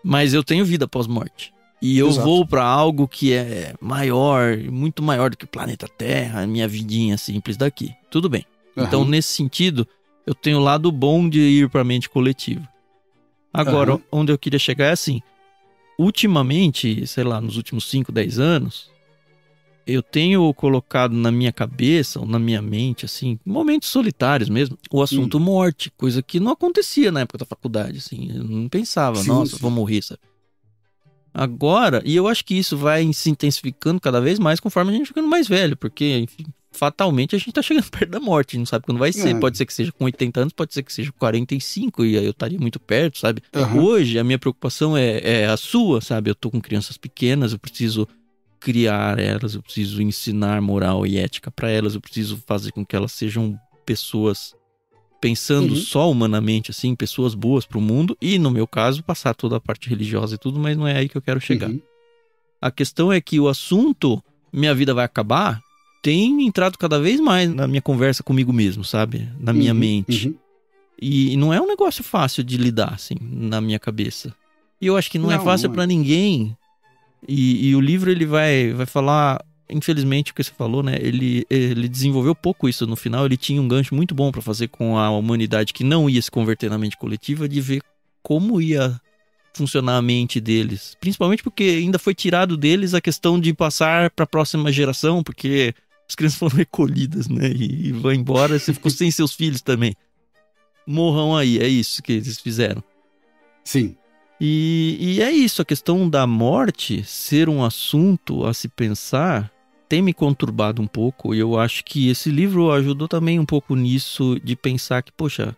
mas eu tenho vida pós-morte. E eu vou pra algo que é maior, muito maior do que o planeta Terra, a minha vidinha simples daqui. Tudo bem. Então, nesse sentido, eu tenho o lado bom de ir pra mente coletiva. Agora, onde eu queria chegar é assim, ultimamente, sei lá, nos últimos 5, 10 anos, eu tenho colocado na minha cabeça, ou na minha mente, assim, momentos solitários mesmo, o assunto morte, coisa que não acontecia na época da faculdade, assim, eu não pensava, vou morrer, sabe? Agora, e eu acho que isso vai se intensificando cada vez mais conforme a gente ficando mais velho, porque, enfim, fatalmente a gente tá chegando perto da morte, a gente não sabe quando vai ser, pode ser que seja com 80 anos, pode ser que seja com 45, e aí eu estaria muito perto, sabe? Hoje, a minha preocupação é a sua, sabe? Eu tô com crianças pequenas, eu preciso criar elas, eu preciso ensinar moral e ética pra elas, eu preciso fazer com que elas sejam pessoas pensando só humanamente, assim, pessoas boas pro mundo, e no meu caso, passar toda a parte religiosa e tudo, mas não é aí que eu quero chegar. A questão é que o assunto, minha vida vai acabar, tem entrado cada vez mais na minha conversa comigo mesmo, sabe? Na minha mente. E não é um negócio fácil de lidar, assim, na minha cabeça. E eu acho que não é fácil pra ninguém. E o livro, ele vai falar, infelizmente, o que você falou, né? Ele desenvolveu pouco isso no final. Ele tinha um gancho muito bom pra fazer com a humanidade que não ia se converter na mente coletiva, de ver como ia funcionar a mente deles. Principalmente porque ainda foi tirado deles a questão de passar pra próxima geração, porque as crianças foram recolhidas, né? E vão embora, você ficou sem seus filhos também. Morram aí, é isso que eles fizeram. Sim. E é isso, a questão da morte ser um assunto a se pensar tem me conturbado um pouco, e eu acho que esse livro ajudou também um pouco nisso, de pensar que, poxa,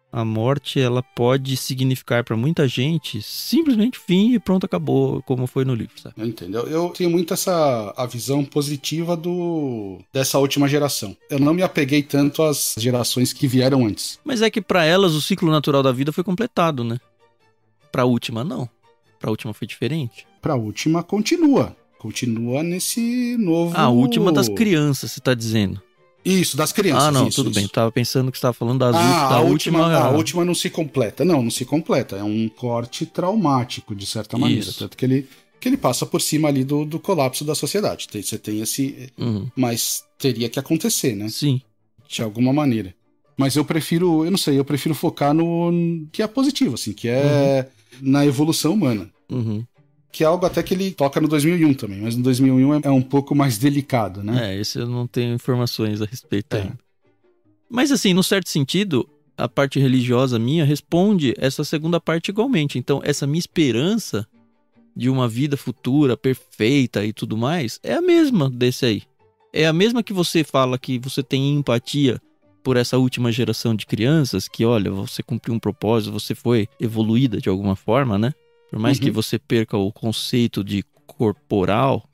a morte, ela pode significar para muita gente simplesmente fim e pronto, acabou, como foi no livro, sabe? Eu entendo. Eu tenho muito a visão positiva dessa última geração. Eu não me apeguei tanto às gerações que vieram antes. Mas é que para elas o ciclo natural da vida foi completado, né? Pra última, não. Pra última foi diferente. Pra última, continua. Continua nesse novo... A última das crianças, você tá dizendo. Isso, das crianças. Ah, não, isso, tudo isso. bem. Tava pensando que você tava falando da A última. última não se completa. Não se completa. É um corte traumático, de certa maneira. Isso. Tanto que ele passa por cima ali do colapso da sociedade. Você tem esse... Mas teria que acontecer, né? Sim. De alguma maneira. Mas eu prefiro focar no que é positivo, assim, que é na evolução humana. Que é algo até que ele toca no 2001 também, mas no 2001 é um pouco mais delicado, né? Esse eu não tenho informações a respeito ainda. Mas assim, no certo sentido, a parte religiosa minha responde essa segunda parte igualmente. Então, essa minha esperança de uma vida futura perfeita e tudo mais, é a mesma desse aí. É a mesma que você fala que você tem empatia por essa última geração de crianças, que olha, você cumpriu um propósito, você foi evoluída de alguma forma, né? Por mais que você perca o conceito de corporal,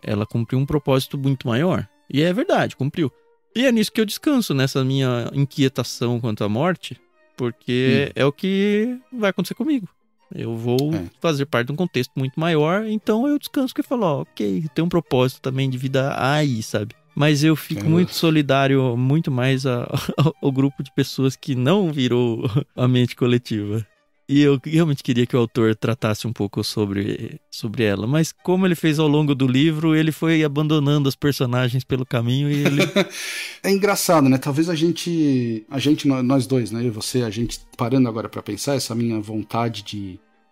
ela cumpriu um propósito muito maior. E é verdade, cumpriu. E é nisso que eu descanso, nessa minha inquietação quanto à morte, porque é o que vai acontecer comigo. Eu vou fazer parte de um contexto muito maior, então eu descanso que eu falo, ok, tem um propósito também de vida aí, sabe? Mas eu fico muito solidário, muito mais ao grupo de pessoas que não virou a mente coletiva. E eu realmente queria que o autor tratasse um pouco sobre ela. Mas como ele fez ao longo do livro, ele foi abandonando os personagens pelo caminho e ele... É engraçado, né? Talvez nós dois, né? Eu e você, a gente parando agora pra pensar, essa minha vontade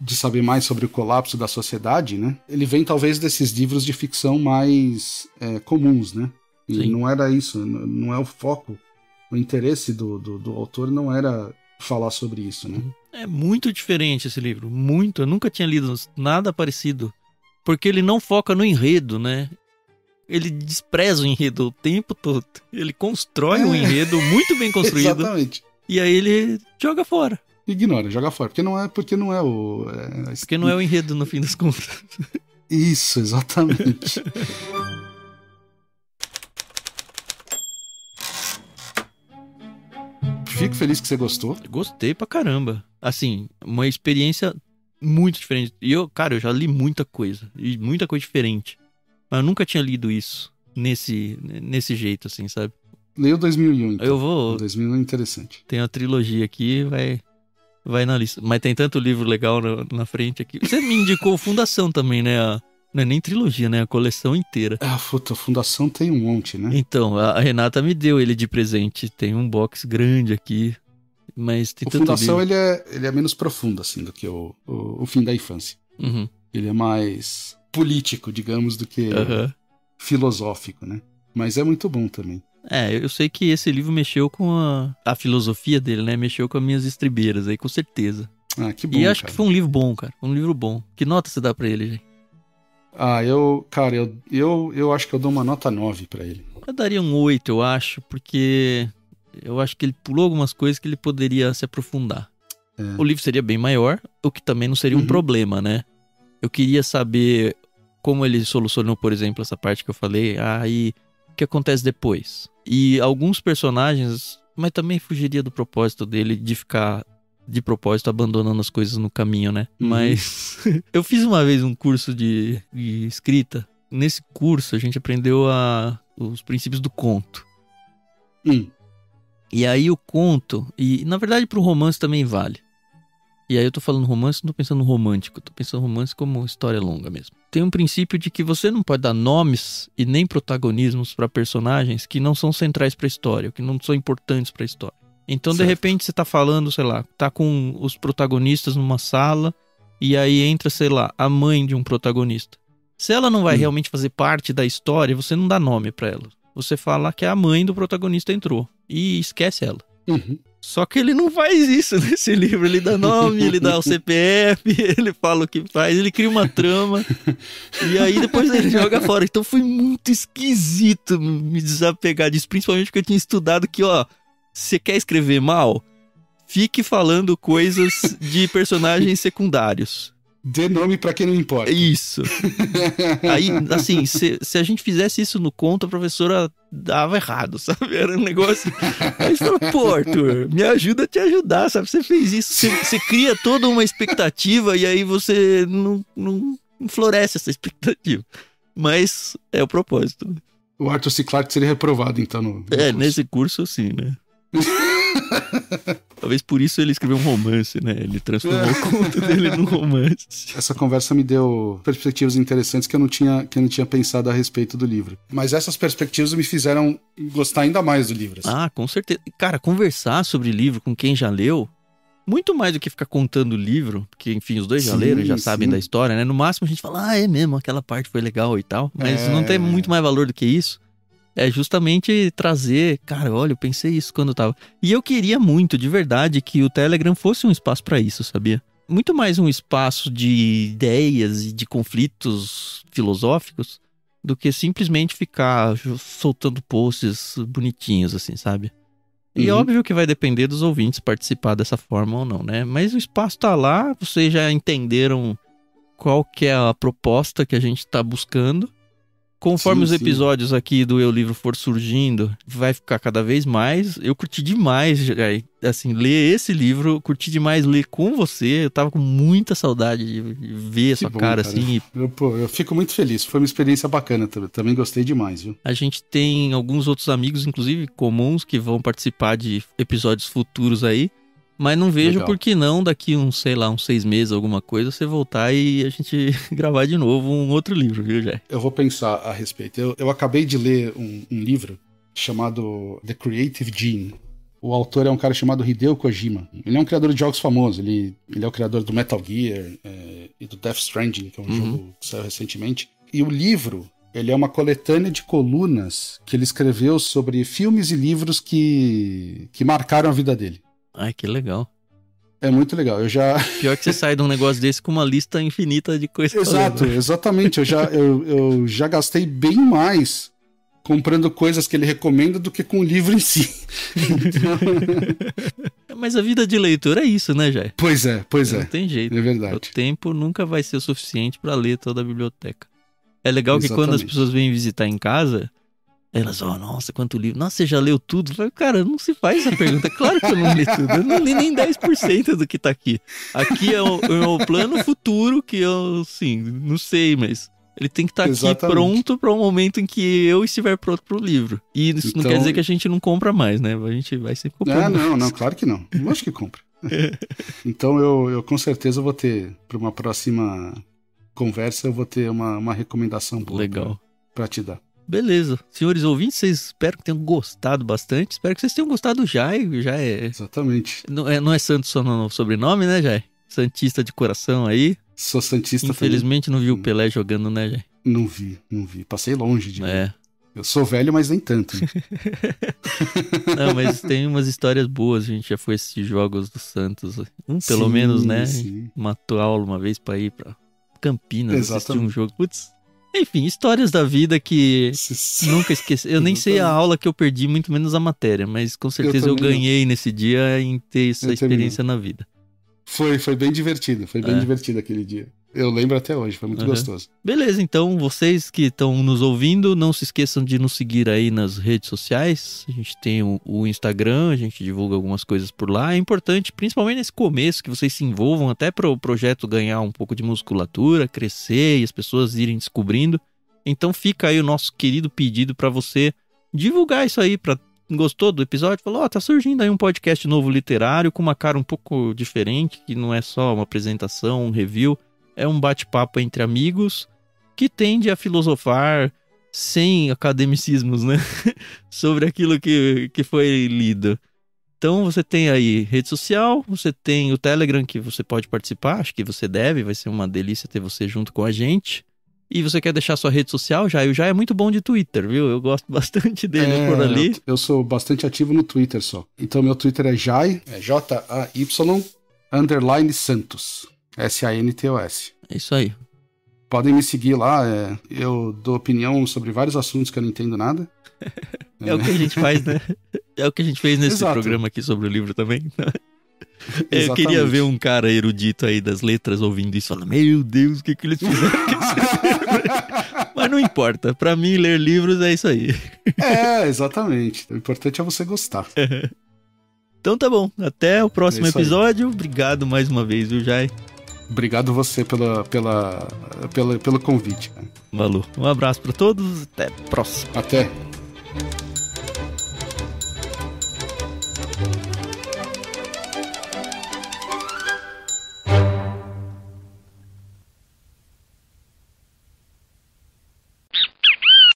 de saber mais sobre o colapso da sociedade, né? Ele vem talvez desses livros de ficção mais comuns, né? E Sim. não era isso, não é o foco. O interesse do autor não era falar sobre isso, né? É muito diferente esse livro, muito. Eu nunca tinha lido nada parecido. Porque ele não foca no enredo, né? Ele despreza o enredo o tempo todo. Ele constrói um enredo muito bem construído. Exatamente. E aí ele joga fora. Ignora, joga fora. Porque não é o... Porque não é o enredo no fim das contas. Isso, exatamente. Fico feliz que você gostou. Gostei pra caramba. Assim, uma experiência muito diferente. E eu já li muita coisa. E muita coisa diferente. Mas eu nunca tinha lido isso nesse jeito, assim, sabe? Leia o 2001, então. Eu vou... O 2001 é interessante. Tem uma trilogia aqui, vai na lista. Mas tem tanto livro legal na frente aqui. Você me indicou Fundação também, né? Não é nem trilogia, né? A coleção inteira. A Fundação tem um monte, né? Então, a Renata me deu ele de presente. Tem um box grande aqui. Mas tem tanto Fundação, livro. ele é menos profundo, assim, do que o Fim da Infância. Ele é mais político, digamos, do que filosófico, né? Mas é muito bom também. Eu sei que esse livro mexeu com a filosofia dele, né? Mexeu com as minhas estribeiras aí, com certeza. Ah, que bom, E acho que foi um livro bom, cara. Um livro bom. Que nota você dá pra ele, gente? Eu acho que eu dou uma nota 9 pra ele. Eu daria um 8, eu acho, porque eu acho que ele pulou algumas coisas que ele poderia se aprofundar. O livro seria bem maior, o que também não seria um problema, né? Eu queria saber como ele solucionou, por exemplo, essa parte que eu falei. E o que acontece depois? E alguns personagens, mas também fugiria do propósito dele de ficar de propósito abandonando as coisas no caminho, né? Mas eu fiz uma vez um curso de escrita. Nesse curso a gente aprendeu os princípios do conto. E aí o conto, e na verdade pro romance também vale. E aí eu tô falando romance, não tô pensando no romântico, tô pensando no romance como história longa mesmo. Tem um princípio de que você não pode dar nomes e nem protagonismos pra personagens que não são centrais pra história, que não são importantes pra história. Então, de repente, você tá falando, sei lá, tá com os protagonistas numa sala e aí entra, sei lá, a mãe de um protagonista. Se ela não vai realmente fazer parte da história, você não dá nome pra ela. Você fala que a mãe do protagonista entrou e esquece ela. Só que ele não faz isso nesse livro. Ele dá nome, ele dá o CPF, ele fala o que faz, ele cria uma trama e aí depois ele joga fora. Então foi muito esquisito me desapegar disso, principalmente porque eu tinha estudado que, você quer escrever mal? Fique falando coisas de personagens secundários. Dê nome pra quem não importa. Isso. Aí, assim, se a gente fizesse isso no conto, a professora dava errado, sabe? Era um negócio... Aí você fala, pô, Arthur, me ajuda a te ajudar, sabe? Você fez isso, você cria toda uma expectativa e aí você não floresce essa expectativa. Mas é o propósito. O Arthur C. Clarke seria reprovado, então, no curso. Nesse curso, sim, né? Talvez por isso ele escreveu um romance, né? Ele transformou o conto dele num romance. Essa conversa me deu perspectivas interessantes que eu não tinha pensado a respeito do livro. Mas essas perspectivas me fizeram gostar ainda mais do livro. Assim. Ah, com certeza. Cara, conversar sobre livro com quem já leu, muito mais do que ficar contando o livro, porque, enfim, os dois já leram, já sabem da história, né? No máximo a gente fala, é mesmo, aquela parte foi legal e tal. Mas não tem muito mais valor do que isso. É justamente trazer, cara, olha, eu pensei isso quando eu tava... E eu queria muito, de verdade, que o Telegram fosse um espaço pra isso, sabia? Muito mais um espaço de ideias e de conflitos filosóficos do que simplesmente ficar soltando posts bonitinhos, assim, sabe? E óbvio que vai depender dos ouvintes participar dessa forma ou não, né? Mas o espaço tá lá, vocês já entenderam qual que é a proposta que a gente tá buscando. Conforme os episódios aqui do Eu Livro for surgindo, vai ficar cada vez mais. Eu curti demais, assim, ler esse livro, curti demais ler com você. Eu tava com muita saudade de ver a sua cara, assim. Eu fico muito feliz, foi uma experiência bacana, também gostei demais, viu? A gente tem alguns outros amigos, inclusive comuns, que vão participar de episódios futuros aí. Mas não vejo por que não, daqui uns 6 meses, alguma coisa, você voltar e a gente gravar de novo um outro livro, viu, Jé? Eu vou pensar a respeito. Eu acabei de ler um livro chamado The Creative Gene. O autor é um cara chamado Hideo Kojima. Ele é um criador de jogos famosos. Ele é o criador do Metal Gear e do Death Stranding, que é um jogo que saiu recentemente. E o livro, ele é uma coletânea de colunas que ele escreveu sobre filmes e livros que marcaram a vida dele. Ai, que legal. É muito legal. Pior que você sai de um negócio desse com uma lista infinita de coisas. Exato, exatamente. Eu já gastei bem mais comprando coisas que ele recomenda do que com o livro em si. Mas a vida de leitor é isso, né, Jair? Pois é. Não tem jeito. É verdade. O tempo nunca vai ser o suficiente para ler toda a biblioteca. É legal que quando as pessoas vêm visitar em casa... Elas, nossa, quanto livro. Nossa, você já leu tudo? Eu falei, cara, não se faz essa pergunta. Claro que eu não li tudo. Eu não li nem 10% do que tá aqui. Aqui é o plano futuro que eu, sim, não sei, mas ele tem que estar aqui pronto para o momento em que eu estiver pronto pro livro. E isso não quer dizer que a gente não compra mais, né? A gente vai sempre comprando. Não, claro que não. Eu acho que compra. Então eu com certeza vou ter, para uma próxima conversa, eu vou ter uma recomendação boa. Legal. Pra te dar. Beleza. Senhores ouvintes, vocês espero que tenham gostado bastante. Espero que vocês tenham gostado do Jai. O Jai é... Exatamente. Não é santo só no sobrenome, né, Jai? Santista de coração aí. Sou santista. Infelizmente também. Não viu o Pelé jogando, né, Jai? Não vi. Passei longe de ver. Eu sou velho, mas nem tanto. Não, mas tem umas histórias boas. A gente já foi assistir jogos do Santos. Pelo menos, né? Sim. Matou aula uma vez pra ir pra Campinas assistir um jogo. Putz. Enfim, histórias da vida que nunca esqueci. Eu nem sei a aula que eu perdi, muito menos a matéria, mas com certeza eu ganhei nesse dia em ter essa experiência na vida. Foi bem divertido, divertido aquele dia. Eu lembro até hoje, foi muito gostoso. Beleza, então vocês que estão nos ouvindo, não se esqueçam de nos seguir aí nas redes sociais. A gente tem o Instagram, a gente divulga algumas coisas por lá. É importante, principalmente nesse começo, que vocês se envolvam até para o projeto ganhar um pouco de musculatura, crescer e as pessoas irem descobrindo. Então fica aí o nosso querido pedido para você divulgar isso aí, para gostou do episódio? Falou, tá surgindo aí um podcast novo literário com uma cara um pouco diferente, que não é só uma apresentação, um review. É um bate-papo entre amigos que tende a filosofar sem academicismos, né? Sobre aquilo que foi lido. Então você tem aí rede social, você tem o Telegram que você pode participar, acho que você deve, vai ser uma delícia ter você junto com a gente. E você quer deixar sua rede social, Jai? O Jai é muito bom de Twitter, viu? Eu gosto bastante dele por ali. Eu sou bastante ativo no Twitter só. Então meu Twitter é Jai, Jay_Santos. SANTOS. É isso aí. Podem me seguir lá, eu dou opinião sobre vários assuntos que eu não entendo nada. É o que a gente faz, né? É o que a gente fez nesse programa aqui sobre o livro também. Eu queria ver um cara erudito aí das letras ouvindo isso e falando, meu Deus, o que eles fizeram com esse livro? Mas não importa, pra mim ler livros é isso aí. Exatamente. O importante é você gostar. Então tá bom, até o próximo episódio. Obrigado mais uma vez, viu, Jai? Obrigado você pelo convite. Valeu. Um abraço para todos, até a próxima. Até.